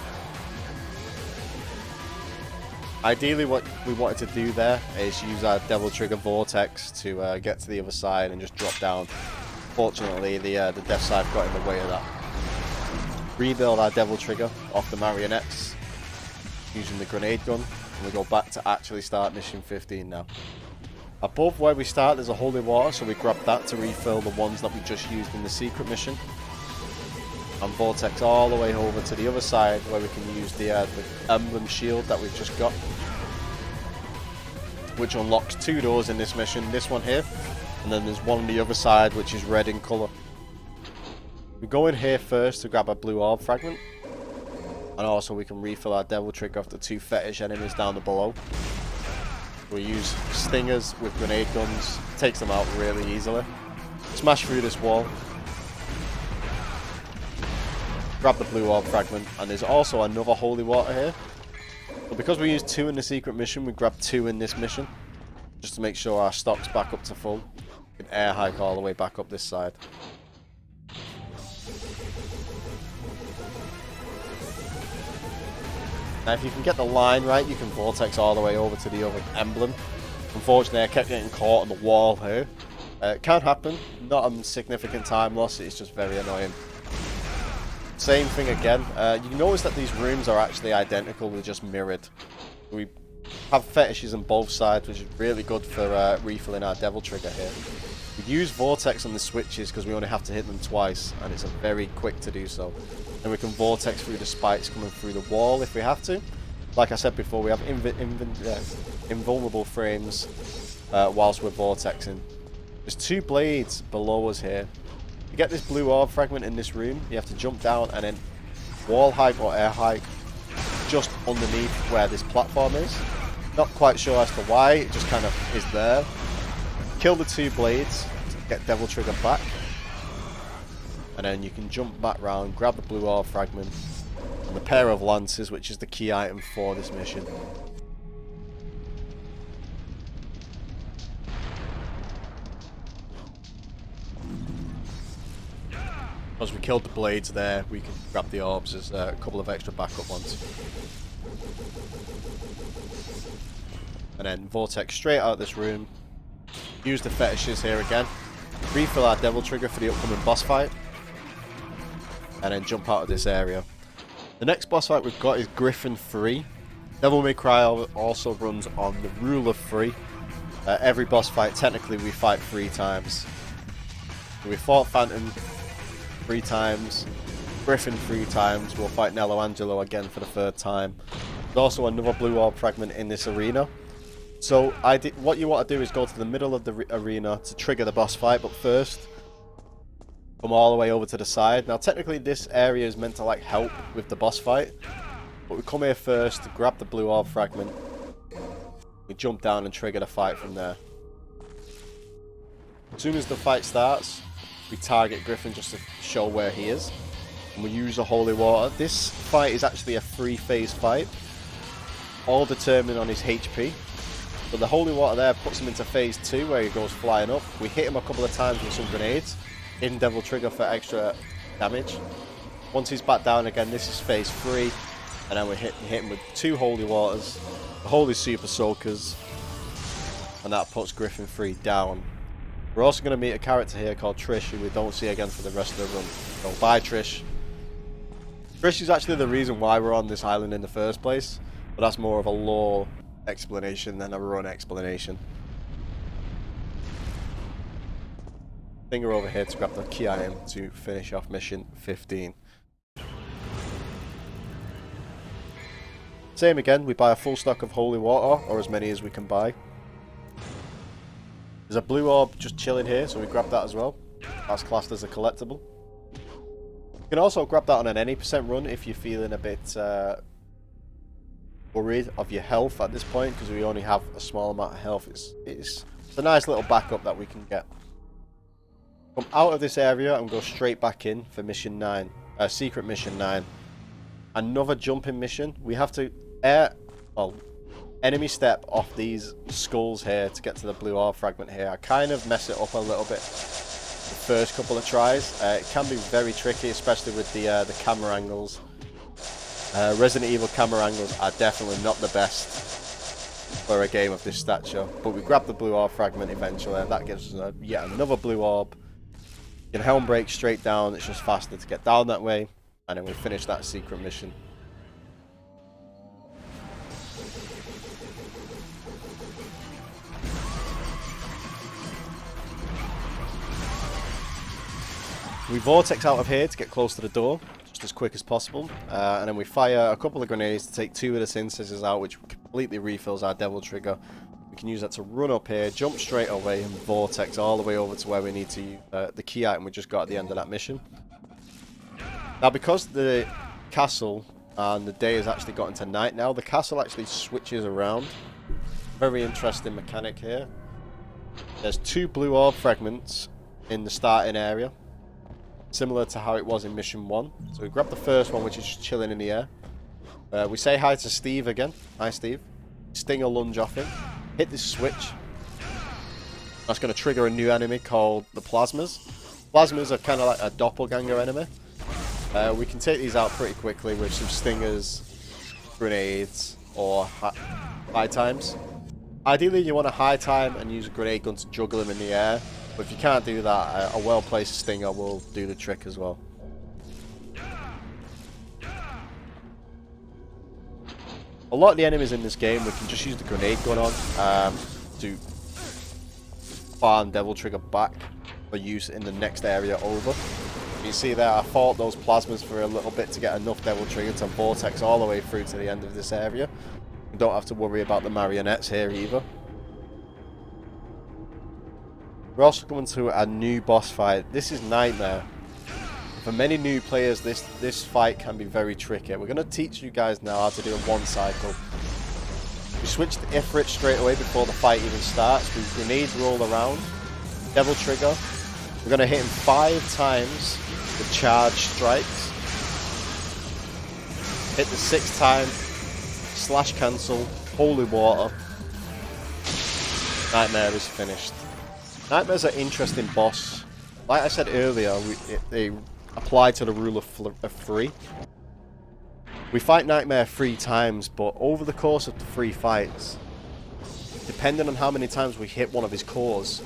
Ideally, what we wanted to do there is use our Devil Trigger Vortex to get to the other side and just drop down. Fortunately, the Death Scythe got in the way of that. Rebuild our Devil Trigger off the marionettes using the grenade gun, and we go back to actually start mission 15 now. Above where we start, there's a holy water, so we grab that to refill the ones that we just used in the secret mission. And Vortex all the way over to the other side where we can use the emblem shield that we've just got, which unlocks 2 doors in this mission. This one here, and then there's one on the other side which is red in colour. We go in here first to grab a blue orb fragment, and also we can refill our Devil Trigger off the 2 fetish enemies down below. We use stingers with grenade guns, takes them out really easily. Smash through this wall. grab the blue orb fragment, and there's also another holy water here. But because we used 2 in the secret mission, we grabbed 2 in this mission, just to make sure our stock's back up to full. We can air hike all the way back up this side. Now if you can get the line right, you can vortex all the way over to the other emblem. Unfortunately, I kept getting caught on the wall here. It can happen, not a significant time loss, it's just very annoying. Same thing again, you can notice that these rooms are actually identical, they're just mirrored. We have fetishes on both sides, which is really good for refilling our devil trigger here. We use vortex on the switches because we only have to hit them twice, and it's very quick to do so. And we can vortex through the spikes coming through the wall if we have to. Like I said before, we have invulnerable frames whilst we're vortexing. There's 2 blades below us here. To get this blue orb fragment in this room, you have to jump down and then wall hike or air hike just underneath where this platform is. Not quite sure as to why, it just kind of is there. Kill the 2 blades to get devil trigger back. And then you can jump back round, grab the blue orb fragment, and the pair of lances, which is the key item for this mission. As we killed the blades there, we can grab the orbs as a couple of extra backup ones. And then vortex straight out of this room. Use the fetishes here again. Refill our devil trigger for the upcoming boss fight. And then jump out of this area. The next boss fight we've got is Griffin 3. Devil May Cry also runs on the rule of 3. Every boss fight, technically we fight 3 times. So we fought Phantom 3 times, Griffin 3 times, we'll fight Nello Angelo again for the 3rd time. There's also another blue orb fragment in this arena. So what you want to do is go to the middle of the arena to trigger the boss fight, but first come all the way over to the side. Now technically this area is meant to like help with the boss fight, but we come here first to grab the blue orb fragment. We jump down and trigger the fight from there. As soon as the fight starts, we target Griffin just to show where he is, and we use the holy water. This fight is actually a 3-phase fight, all determined on his HP. But the holy water there puts him into phase 2 where he goes flying up. We hit him a couple of times with some grenades, in devil trigger for extra damage. Once he's back down again, this is phase 3, and then we hit him with 2 holy waters, the holy super soakers, and that puts Griffin 3 down. We're also going to meet a character here called Trish, who we don't see again for the rest of the run. So bye Trish. Trish is actually the reason why we're on this island in the first place, but that's more of a lore explanation than a run explanation. Finger over here to grab the key item to finish off mission 15. Same again, we buy a full stock of holy water, or as many as we can buy. There's a blue orb just chilling here, so we grab that as well. That's classed as a collectible. You can also grab that on an any % run if you're feeling a bit worried of your health at this point, because we only have a small amount of health. It's a nice little backup that we can get. Come out of this area and go straight back in for mission 9, secret mission 9. Another jumping mission. We have to enemy step off these skulls here to get to the blue orb fragment here. I kind of mess it up a little bit the first couple of tries. It can be very tricky, especially with the camera angles. Resident Evil camera angles are definitely not the best for a game of this stature, but we grab the blue orb fragment eventually, and that gives us yet another blue orb. You can helm break straight down, it's just faster to get down that way, and then we finish that secret mission. We vortex out of here to get close to the door, just as quick as possible, and then we fire a couple of grenades to take 2 of the sin scissors out, which completely refills our devil trigger. We can use that to run up here, jump straight away, and vortex all the way over to where we need to use the key item we just got at the end of that mission. Now, because the castle and the day has actually gotten to night now, the castle actually switches around. Very interesting mechanic here. There's 2 blue orb fragments in the starting area. similar to how it was in mission 1. So we grab the first one, which is just chilling in the air. We say hi to Steve again. Hi, Steve. Sting a lunge off him. Hit this switch. That's going to trigger a new enemy called the Plasmas. Plasmas are kind of like a doppelganger enemy. We can take these out pretty quickly with some stingers, grenades, or high times. Ideally, you want a high time and use a grenade gun to juggle him in the air. But if you can't do that, a well-placed stinger will do the trick as well. A lot of the enemies in this game, we can just use the grenade gun on to farm Devil Trigger back for use in the next area over. You see there, I fought those plasmas for a little bit to get enough Devil Trigger to vortex all the way through to the end of this area. You don't have to worry about the marionettes here either. We're also coming to a new boss fight. This is Nightmare. For many new players, this fight can be very tricky. We're going to teach you guys now how to do a one cycle. We switch to Ifrit straight away before the fight even starts. We grenade roll around. Devil Trigger. We're going to hit him 5 times with charge strikes. Hit the 6th time. Slash cancel. Holy water. Nightmare is finished. Nightmare's an interesting boss. Like I said earlier, they apply to the rule of 3. We fight Nightmare 3 times, but over the course of the 3 fights, depending on how many times we hit one of his cores,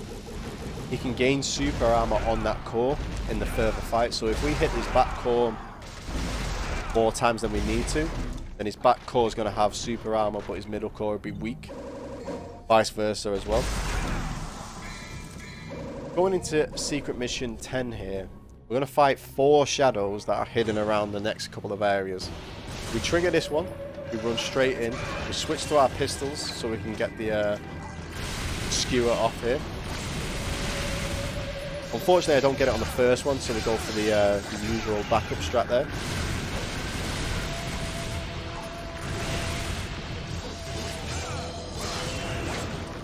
he can gain super armor on that core in the further fight. So if we hit his back core more times than we need to, then his back core is going to have super armor, but his middle core will be weak. Vice versa as well. Going into secret mission 10 here, we're going to fight 4 shadows that are hidden around the next couple of areas. We trigger this one, we run straight in, we switch to our pistols so we can get the skewer off here. Unfortunately I don't get it on the first one, so we go for the usual backup strat there.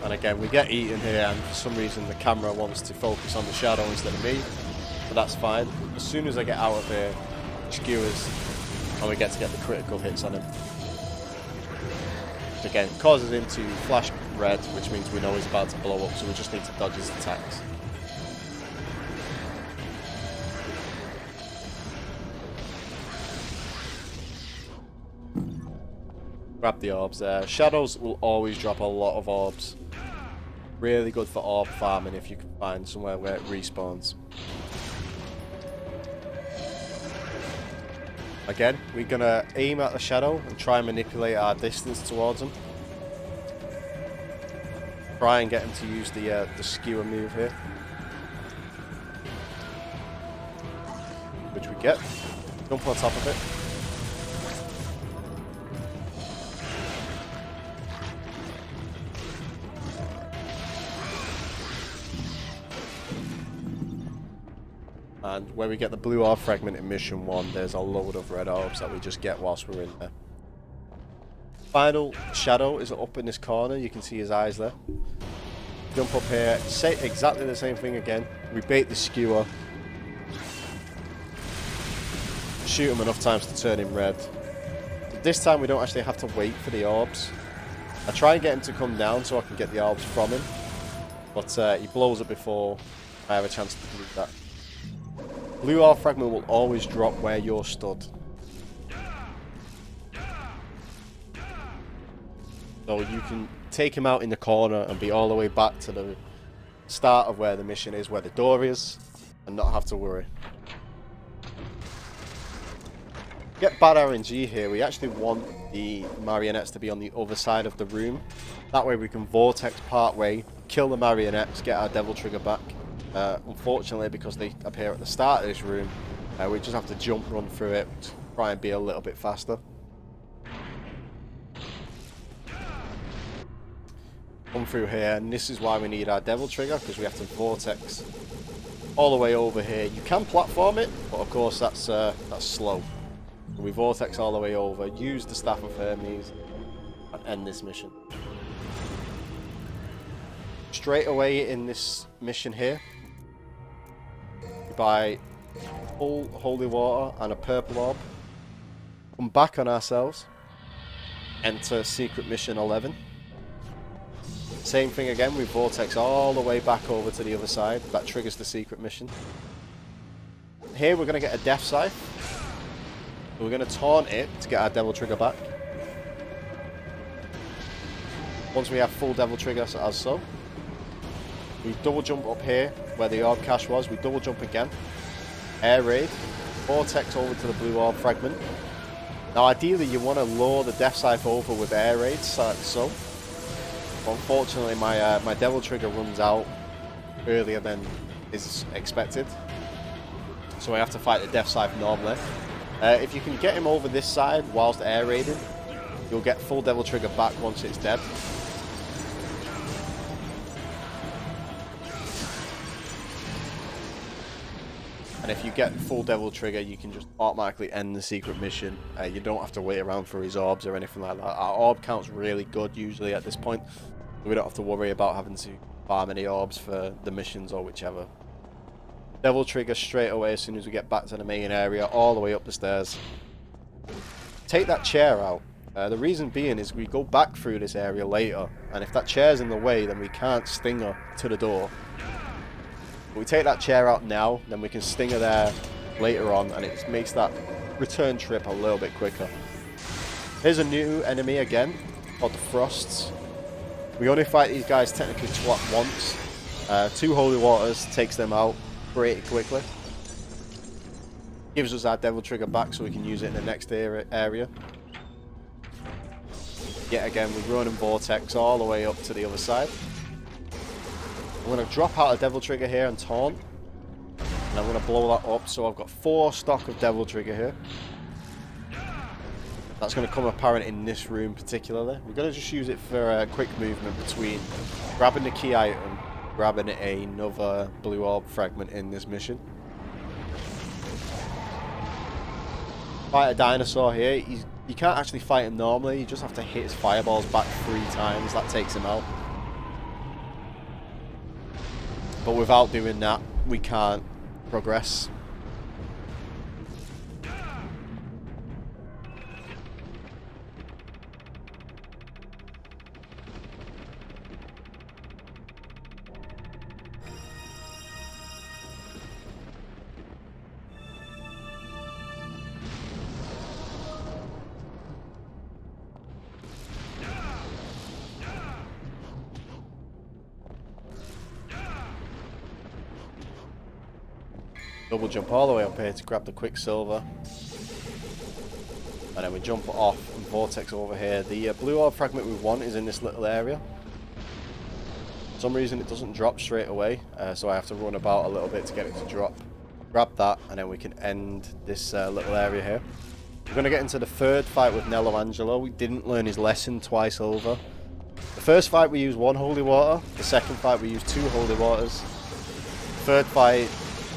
And again, we get eaten here, and for some reason the camera wants to focus on the shadow instead of me, but that's fine. As soon as I get out of here, skewers, and we get to get the critical hits on him. Again, causes him to flash red, which means we know he's about to blow up, so we just need to dodge his attacks. Grab the orbs there. Shadows will always drop a lot of orbs. Really good for orb farming if you can find somewhere where it respawns. Again, we're going to aim at the shadow and try and manipulate our distance towards him. Try and get him to use the skewer move here. Which we get. Jump on top of it. And where we get the blue orb fragment in mission 1, there's a load of red orbs that we just get whilst we're in there. Final shadow is up in this corner, you can see his eyes there. Jump up here, say exactly the same thing again. We bait the skewer. Shoot him enough times to turn him red. This time we don't actually have to wait for the orbs. I try and get him to come down so I can get the orbs from him. But he blows up before I have a chance to do that. Blue orb fragment will always drop where you're stood. So you can take him out in the corner and be all the way back to the start of where the mission is, where the door is, and not have to worry. Get bad RNG here. We actually want the marionettes to be on the other side of the room. That way we can vortex part way, kill the marionettes, get our Devil Trigger back. Unfortunately, because they appear at the start of this room, we just have to jump run through it to try and be a little bit faster. Come through here, and this is why we need our Devil Trigger, because we have to vortex all the way over here. You can platform it, but of course that's slow. So we vortex all the way over, use the Staff of Hermes, and end this mission. Straight away in this mission here, by full holy water and a purple orb. Come back on ourselves. Enter secret mission 11. Same thing again, we vortex all the way back over to the other side. That triggers the secret mission. Here we're going to get a death scythe. We're going to taunt it to get our devil trigger back. Once we have full devil trigger as so. We double jump up here where the orb cache was. We double jump again. Air raid. Vortex over to the blue orb fragment. Now ideally you want to lure the death scythe over with air raids like so. But unfortunately my devil trigger runs out earlier than is expected. So I have to fight the death scythe normally. If you can get him over this side whilst air raiding, you'll get full devil trigger back once it's dead. And if you get full devil trigger, you can just automatically end the secret mission. You don't have to wait around for his orbs or anything like that. Our orb count's really good usually at this point. So we don't have to worry about having to farm any orbs for the missions or whichever. Devil trigger straight away as soon as we get back to the main area, all the way up the stairs. Take that chair out. The reason being is we go back through this area later, and if that chair's in the way, then we can't stinger to the door. But we take that chair out now, then we can stinger there later on, and it makes that return trip a little bit quicker. Here's a new enemy again, called the Frosts. We only fight these guys technically once. 2 holy waters takes them out pretty quickly. Gives us our devil trigger back so we can use it in the next area. Yet again, we run and vortex all the way up to the other side. I'm going to drop out a devil trigger here and taunt. And I'm going to blow that up, so I've got 4 stock of devil trigger here. That's going to come apparent in this room particularly. We're going to just use it for a quick movement between grabbing the key item, grabbing another blue orb fragment in this mission. Fight a dinosaur here. You can't actually fight him normally, you just have to hit his fireballs back 3 times, that takes him out. But without doing that, we can't progress. Double jump all the way up here to grab the quicksilver, and then we jump off and vortex over here. The blue orb fragment we want is in this little area. For some reason it doesn't drop straight away, so I have to run about a little bit to get it to drop. Grab that, and then we can end this little area here. We're going to get into the third fight with Nello Angelo. We didn't learn his lesson twice over. The first fight we used 1 holy water, the second fight we used 2 holy waters. The third fight,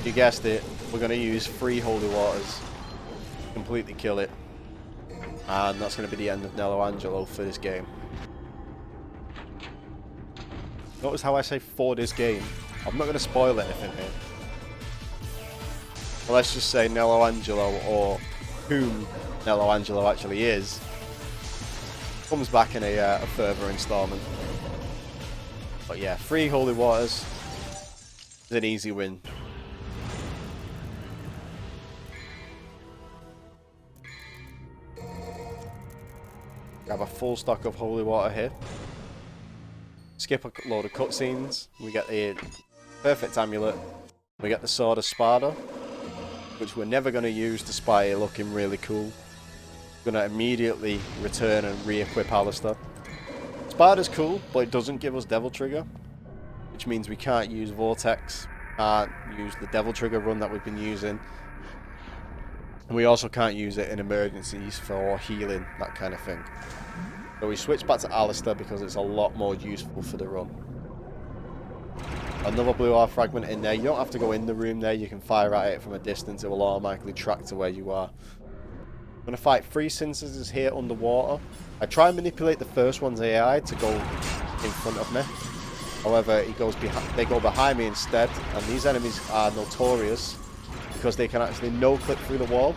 you guessed it, we're going to use 3 holy waters. Completely kill it. And that's going to be the end of Nello Angelo for this game. Notice how I say for this game. I'm not going to spoil anything here. But let's just say Nello Angelo, or whom Nello Angelo actually is, comes back in a further installment. But yeah, 3 holy waters is an easy win. Grab a full stock of holy water here. Skip a load of cutscenes. We get the perfect amulet. We get the sword of Sparta, which we're never going to use despite it looking really cool. We're going to immediately return and re-equip Alistair. Sparta's cool, but it doesn't give us devil trigger, which means we can't use vortex, can't use the devil trigger run that we've been using. And we also can't use it in emergencies for healing, that kind of thing. So we switch back to Alistair because it's a lot more useful for the run. Another blue orb fragment in there. You don't have to go in the room there, you can fire at it from a distance, it will automatically track to where you are. I'm going to fight 3 Syntheses here underwater. I try and manipulate the first one's AI to go in front of me. However, they go behind me instead, and these enemies are notorious because they can actually no-clip through the wall.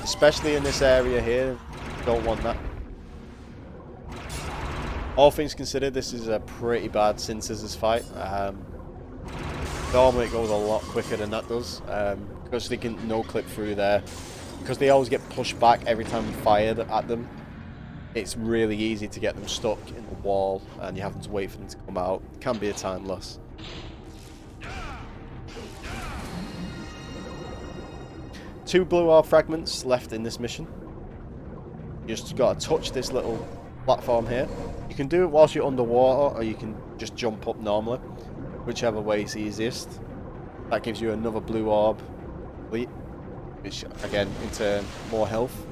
Especially in this area here, don't want that. All things considered, this is a pretty bad Scissors fight. Normally it goes a lot quicker than that does, because they can no-clip through there. Because they always get pushed back every time you fire at them. It's really easy to get them stuck in the wall, and you're having to wait for them to come out. It can be a time loss. Two blue orb fragments left in this mission. You just got to touch this little platform here. You can do it whilst you're underwater, or you can just jump up normally, whichever way is easiest. That gives you another blue orb, which again in turn more health.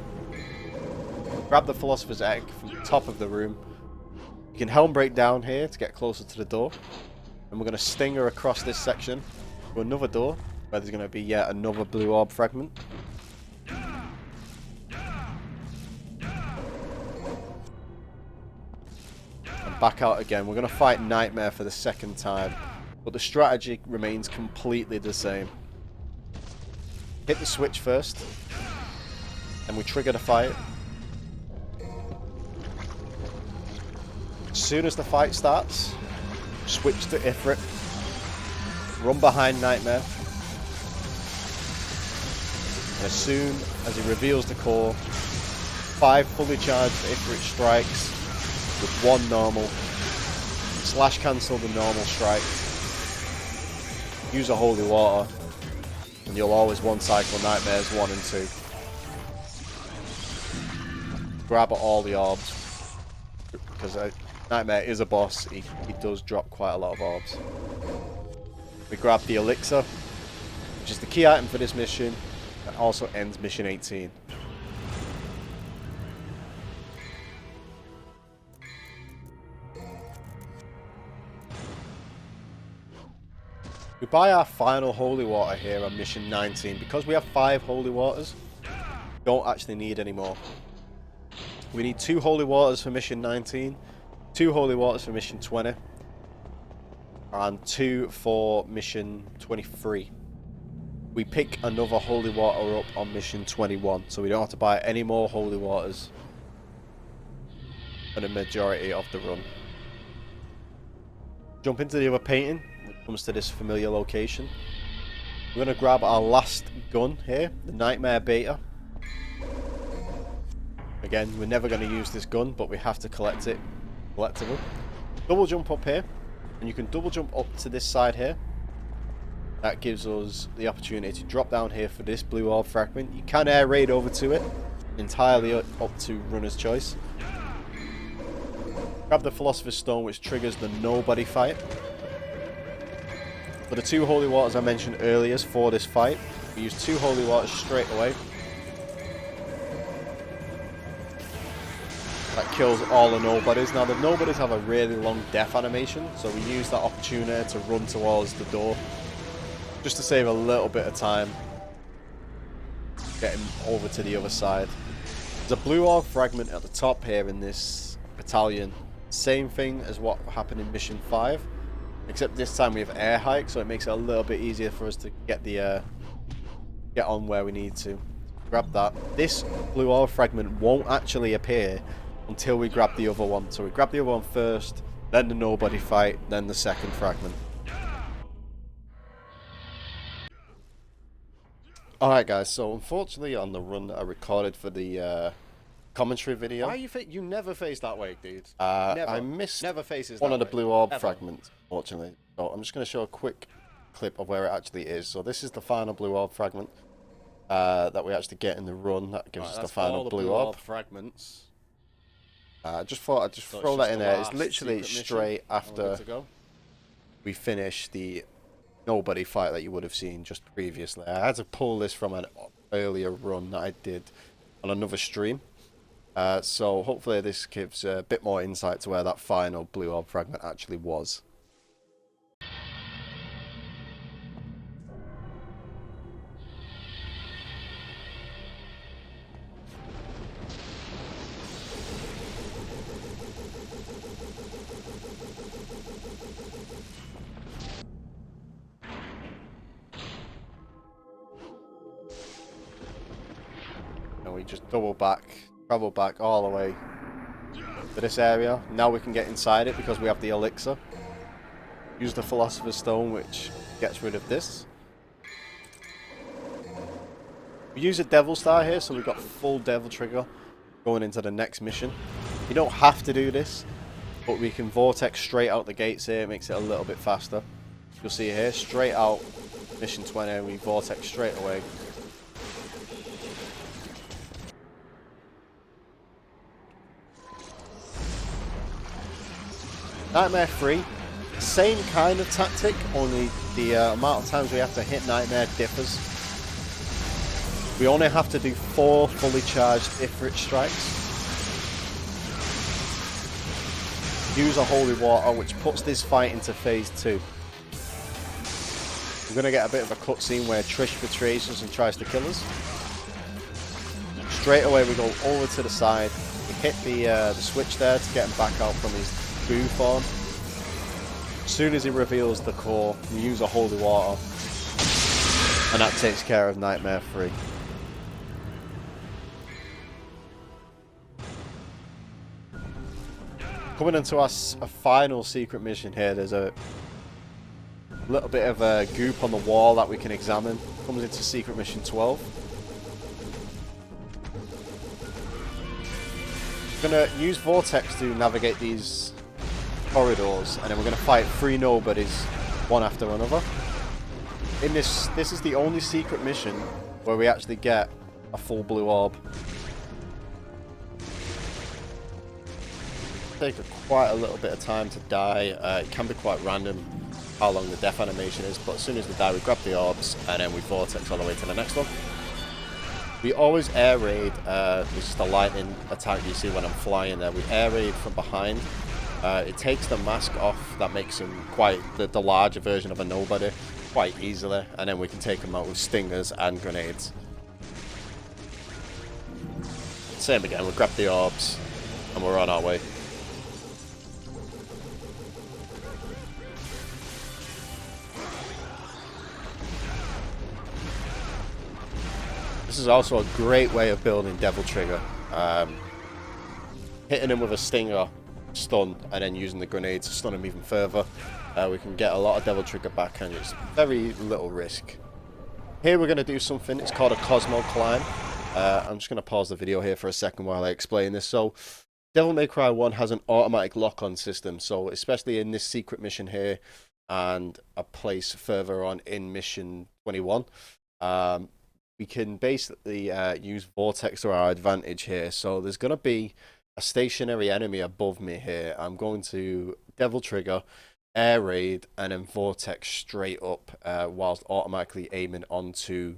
Grab the Philosopher's Egg from the top of the room. You can helm break down here to get closer to the door, and we're going to stinger across this section to another door where there's going to be yet another blue orb fragment. Back out again. We're going to fight Nightmare for the second time, but the strategy remains completely the same. Hit the switch first, and we trigger the fight. As soon as the fight starts, switch to Ifrit, run behind Nightmare, and as soon as he reveals the core, 5 fully charged Ifrit strikes with 1 normal. Slash cancel the normal strike. Use a holy water, and you'll always one cycle Nightmares 1 and 2. Grab all the orbs, because Nightmare is a boss. He does drop quite a lot of orbs. We grab the elixir, which is the key item for this mission, and also ends mission 18. We buy our final holy water here on mission 19. Because we have 5 holy waters, we don't actually need any more. We need 2 holy waters for mission 19, 2 holy waters for mission 20, and 2 for mission 23. We pick another holy water up on mission 21, so we don't have to buy any more holy waters for the majority of the run. Jump into the other painting. Comes to this familiar location. We're going to grab our last gun here, the Nightmare Beta. Again, we're never going to use this gun, but we have to collect it. Collectible. Double jump up here, and you can double jump up to this side here. That gives us the opportunity to drop down here for this blue orb fragment. You can air raid over to it, entirely up to runner's choice. Grab the Philosopher's Stone, which triggers the nobody fight. For the 2 holy waters I mentioned earlier for this fight, we use 2 holy waters straight away. That kills all the nobodies. Now the nobodies have a really long death animation, so we use that opportunity to run towards the door, just to save a little bit of time getting over to the other side. There's a blue orb fragment at the top here in this battalion. Same thing as what happened in mission 5. Except this time we have air hike, so it makes it a little bit easier for us to get the get on where we need to. Grab that. This blue orb fragment won't actually appear until we grab the other one. So we grab the other one first, then the nobody fight, then the second fragment. Alright guys, so unfortunately on the run that I recorded for the commentary video. Why you never face that way, dude? I missed one of the blue orb fragments, fortunately. So I'm just going to show a quick clip of where it actually is. So this is the final blue orb fragment that we actually get in the run. That gives us the final blue orb fragments. I just thought I'd just throw that in there. It's literally straight after we finish the nobody fight that you would have seen just previously. I had to pull this from an earlier run that I did on another stream. So hopefully this gives a bit more insight to where that final blue orb fragment actually was. And we just double back, travel back all the way to this area. Now we can get inside it because we have the elixir. Use the Philosopher's Stone, which gets rid of this. We use a Devil Star here, so we've got full Devil Trigger going into the next mission. You don't have to do this, but we can Vortex straight out the gates here. It makes it a little bit faster. You'll see here, straight out mission 20, and we Vortex straight away. Nightmare 3, same kind of tactic, only the amount of times we have to hit Nightmare differs. We only have to do 4 fully charged Ifrit strikes. Use a Holy Water, which puts this fight into phase 2. We're going to get a bit of a cutscene where Trish betrays us and tries to kill us. Straight away we go over to the side. We hit the switch there to get him back out from his goo form. As soon as he reveals the core, we use a Holy Water. And that takes care of Nightmare 3. Coming into our final secret mission here, there's a little bit of a goop on the wall that we can examine. Comes into secret mission 12. We're going to use Vortex to navigate these corridors, and then we're going to fight 3 nobodies, one after another. In this is the only secret mission where we actually get a full blue orb. Take quite a little bit of time to die. It can be quite random how long the death animation is, but as soon as we die we grab the orbs and then we Vortex all the way to the next one. We always air raid, this is the lightning attack you see when I'm flying there. We air raid from behind. It takes the mask off, that makes him quite the larger version of a nobody quite easily, and then we can take him out with stingers and grenades. Same again, we grab the orbs and we're on our way. This is also a great way of building Devil Trigger. Hitting him with a stinger, stun, and then using the grenade to stun him even further. We can get a lot of Devil Trigger back, and it's very little risk. Here we're going to do something, it's called a Cosmo Climb. I'm just going to pause the video here for a second while I explain this. So, Devil May Cry 1 has an automatic lock-on system, so especially in this secret mission here, and a place further on in mission 21, we can basically use Vortex to our advantage here. So there's going to be a stationary enemy above me here. I'm going to Devil Trigger, Air Raid, and then Vortex straight up whilst automatically aiming onto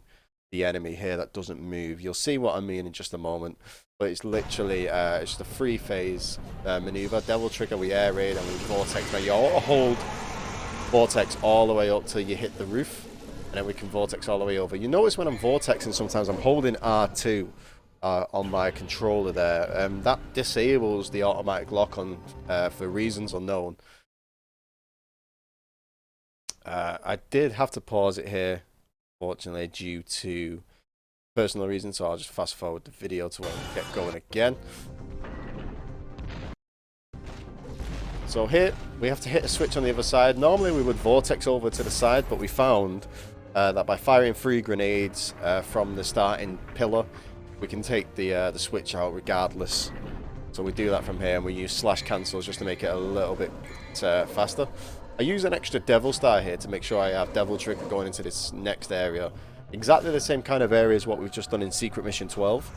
the enemy here that doesn't move. You'll see what I mean in just a moment. But it's literally it's just a 3-phase maneuver. Devil Trigger, we Air Raid, and we Vortex. Now you auto hold Vortex all the way up till you hit the roof. And then we can Vortex all the way over. You notice when I'm Vortexing sometimes I'm holding R2 on my controller there. That disables the automatic lock-on for reasons unknown. I did have to pause it here, fortunately, due to personal reasons, so I'll just fast forward the video to when we get going again. So here, we have to hit a switch on the other side. Normally we would Vortex over to the side, but we found that by firing 3 grenades from the starting pillar, we can take the switch out regardless. So we do that from here, and we use slash cancels just to make it a little bit faster. I use an extra Devil Star here to make sure I have Devil Trigger going into this next area. Exactly the same kind of area as what we've just done in Secret Mission 12.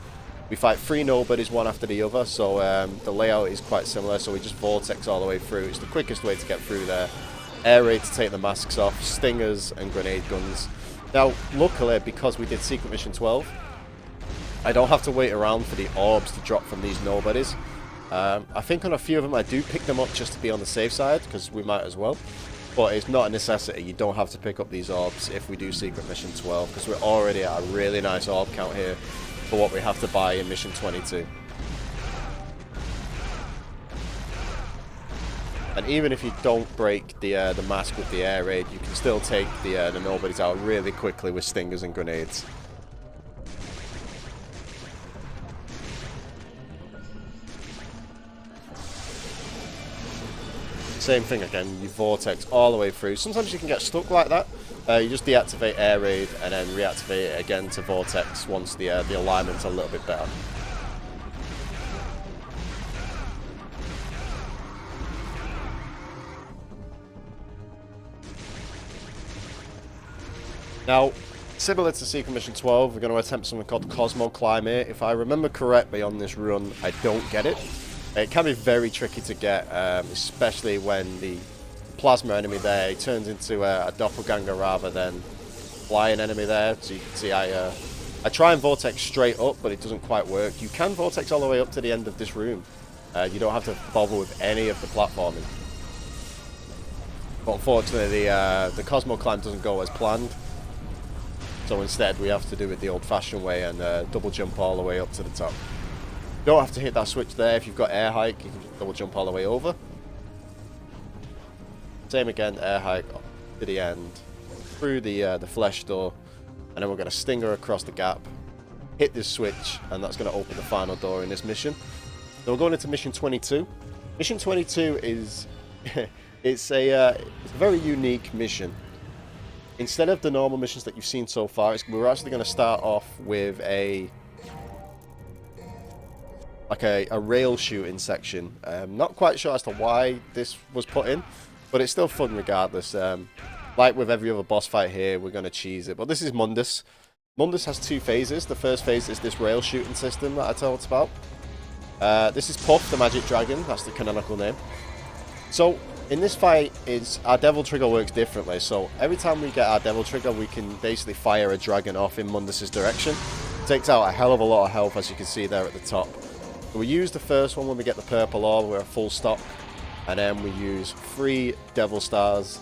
We fight 3 nobodies one after the other, so the layout is quite similar, so we just Vortex all the way through. It's the quickest way to get through there. Air Raid to take the masks off, stingers and grenade guns. Now, luckily, because we did Secret Mission 12, I don't have to wait around for the orbs to drop from these nobodies. I think on a few of them I do pick them up just to be on the safe side, because we might as well. But it's not a necessity. You don't have to pick up these orbs if we do Secret Mission 12, because we're already at a really nice orb count here for what we have to buy in Mission 22. And even if you don't break the mask with the Air Raid, you can still take the nobodies out really quickly with stingers and grenades. Same thing again, you vortex all the way through. Sometimes you can get stuck like that. You just deactivate air raid and then reactivate it again to vortex once the alignment's a little bit better. Now, similar to Secret Mission 12, we're going to attempt something called Cosmo Climb here. If I remember correctly on this run, I don't get it. It can be very tricky to get, especially when the plasma enemy there turns into a doppelganger rather than flying enemy there. So you can see I try and vortex straight up, but it doesn't quite work. You can vortex all the way up to the end of this room. You don't have to bother with any of the platforming. But unfortunately, the Cosmo Climb doesn't go as planned. So instead, we have to do it the old-fashioned way and double jump all the way up to the top. You don't have to hit that switch there. If you've got air hike, you can just double jump all the way over. Same again, air hike to the end, through the flesh door, and then we're going to stinger across the gap, hit this switch, and that's going to open the final door in this mission. So we're going into mission 22. Mission 22 is it's a very unique mission. Instead of the normal missions that you've seen so far, we're actually going to start off with a rail shooting section. Not quite sure as to why this was put in, but it's still fun regardless. Like with every other boss fight here, we're going to cheese it. But this is Mundus. Mundus has two phases. The first phase is this rail shooting system that I talked about. This is Puff, the magic dragon. That's the canonical name. So in this fight, our devil trigger works differently. So every time we get our devil trigger, we can basically fire a dragon off in Mundus's direction. It takes out a hell of a lot of health, as you can see there at the top. So we use the first one when we get the purple orb. We're full stock. And then we use 3 devil stars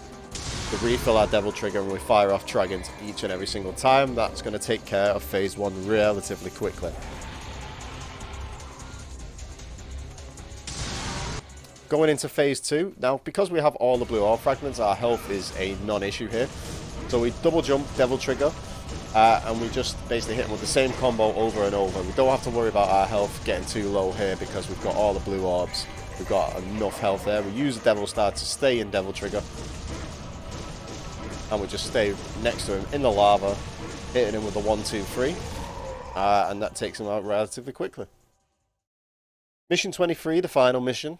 to refill our devil trigger, and we fire off dragons each and every single time. That's going to take care of phase 1 relatively quickly. Going into phase 2, now because we have all the blue orb fragments, our health is a non-issue here. So we double jump devil trigger, and we just basically hit them with the same combo over and over. We don't have to worry about our health getting too low here because we've got all the blue orbs. We've got enough health there. We use the devil star to stay in devil trigger, and we just stay next to him in the lava, hitting him with the 1, 2, 3, and that takes him out relatively quickly. Mission 23, the final mission.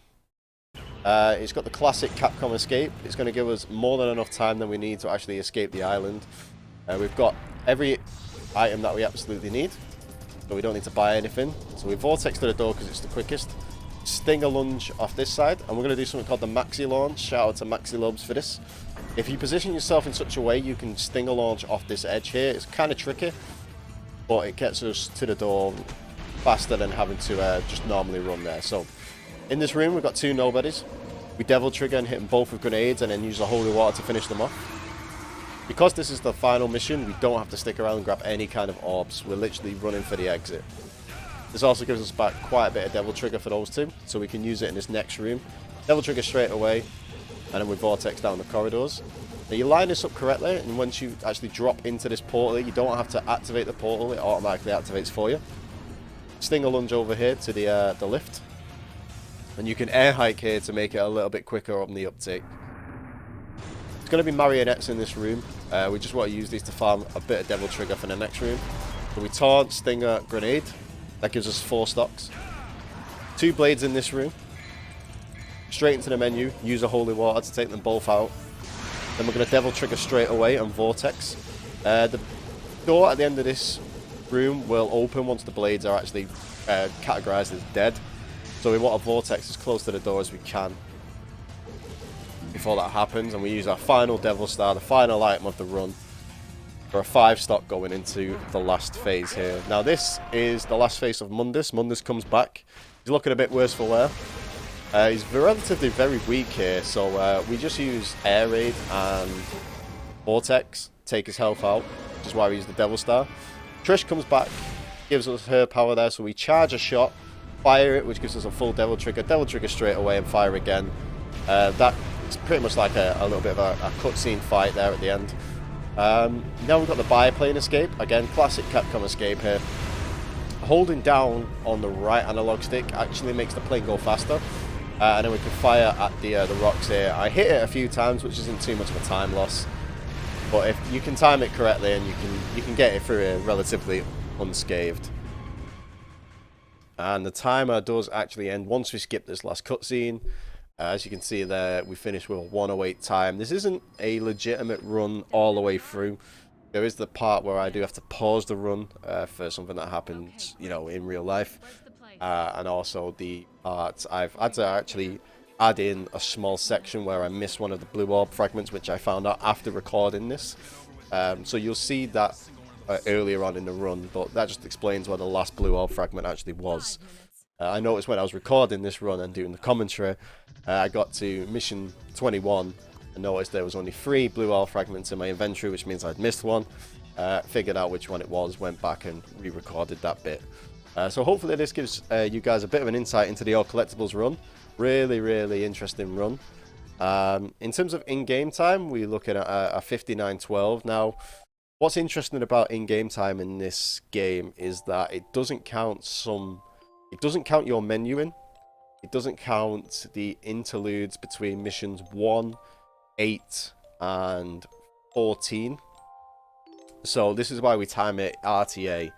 It's got the classic Capcom escape. It's going to give us more than enough time than we need to actually escape the island. We've got every item that we absolutely need, so we don't need to buy anything. So we vortex to the door because it's the quickest. Stinger lunge off this side, and we're going to do something called the Maxi Launch. Shout out to Maxi Lobes for this. If you position yourself in such a way, you can stinger launch off this edge here. It's kind of tricky, but it gets us to the door faster than having to just normally run there. So in this room, we've got 2 nobodies. We devil trigger and hit them both with grenades, and then use the holy water to finish them off. Because this is the final mission, we don't have to stick around and grab any kind of orbs. We're literally running for the exit. This also gives us back quite a bit of devil trigger for those 2, so we can use it in this next room. Devil trigger straight away, and then we vortex down the corridors. Now you line this up correctly, and once you actually drop into this portal, you don't have to activate the portal, it automatically activates for you. Stinger lunge over here to the lift, and you can air hike here to make it a little bit quicker on the uptake. It's going to be marionettes in this room. We just want to use these to farm a bit of devil trigger for the next room. So we taunt, stinger, grenade. That gives us 4 stocks. 2 blades in this room. Straight into the menu. Use a holy water to take them both out. Then we're going to devil trigger straight away and vortex. The door at the end of this room will open once the blades are actually categorized as dead. So we want to vortex as close to the door as we can before that happens. And we use our final devil star, the final item of the run, for a 5 stock going into the last phase here. Now this is the last phase of Mundus. Mundus comes back. He's looking a bit worse for wear. He's relatively very weak here, so we just use air raid and vortex, take his health out, which is why we use the devil star. Trish comes back, gives us her power there, so we charge a shot, fire it, which gives us a full devil trigger straight away and fire again. That's pretty much like a little bit of a cutscene fight there at the end. Now we've got the biplane escape. Again, classic Capcom escape here. Holding down on the right analog stick actually makes the plane go faster. and then we can fire at the rocks here. I hit it a few times, which isn't too much of a time loss, but if you can time it correctly, and you can get it through here relatively unscathed. And the timer does actually end once we skip this last cutscene. As you can see there, we finished with a 1:08 time. This isn't a legitimate run all the way through. There is the part where I do have to pause the run for something that happens, you know, in real life. And also the part I've had to actually add in a small section where I missed one of the blue orb fragments, which I found out after recording this. So you'll see that earlier on in the run, but that just explains where the last blue orb fragment actually was. I noticed when I was recording this run and doing the commentary, I got to mission 21 and noticed there was only 3 blue orb fragments in my inventory, which means I'd missed one. Figured out which one it was, went back and re-recorded that bit. So hopefully this gives you guys a bit of an insight into the All Collectibles run. Really interesting run. In terms of in-game time, we're looking at a 59:12. Now, what's interesting about in-game time in this game is that it doesn't count your menuing. It doesn't count the interludes between missions 1, 8, and 14. So this is why we time it RTA.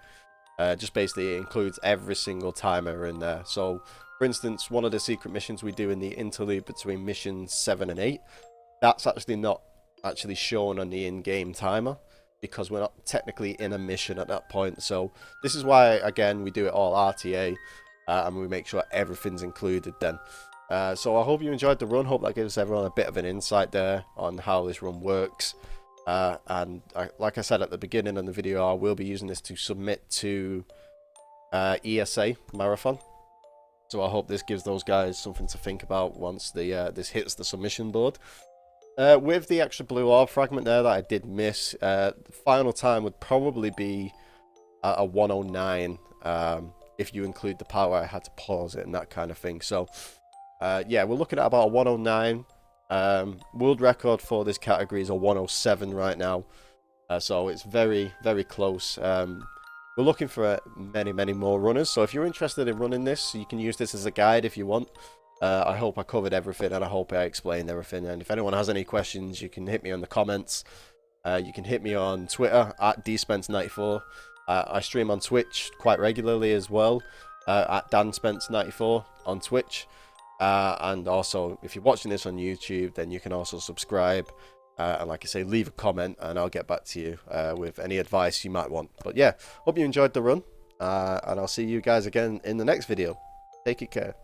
Just basically it includes every single timer in there. So, for instance, one of the secret missions we do in the interlude between missions 7 and 8, that's actually not actually shown on the in-game timer, because we're not technically in a mission at that point. So this is why, again, we do it all RTA, and we make sure everything's included then. So I hope you enjoyed the run. Hope that gives everyone a bit of an insight there on how this run works. Like I said at the beginning of the video, I will be using this to submit to ESA Marathon. So I hope this gives those guys something to think about once this hits the submission board. With the extra blue orb fragment there that I did miss, the final time would probably be a 1:09 if you include the part where I had to pause it and that kind of thing. So yeah, we're looking at about a 1:09. World record for this category is a 1:07 right now, so it's very close. We're looking for many more runners, so if you're interested in running this, you can use this as a guide if you want. I hope I covered everything, and I hope I explained everything. And if anyone has any questions, you can hit me in the comments. You can hit me on Twitter at dspence94. I stream on Twitch quite regularly as well, at danspence94 on Twitch. And also, if you're watching this on YouTube, then you can also subscribe. And like I say, leave a comment, and I'll get back to you with any advice you might want. But yeah, hope you enjoyed the run, and I'll see you guys again in the next video. Take care.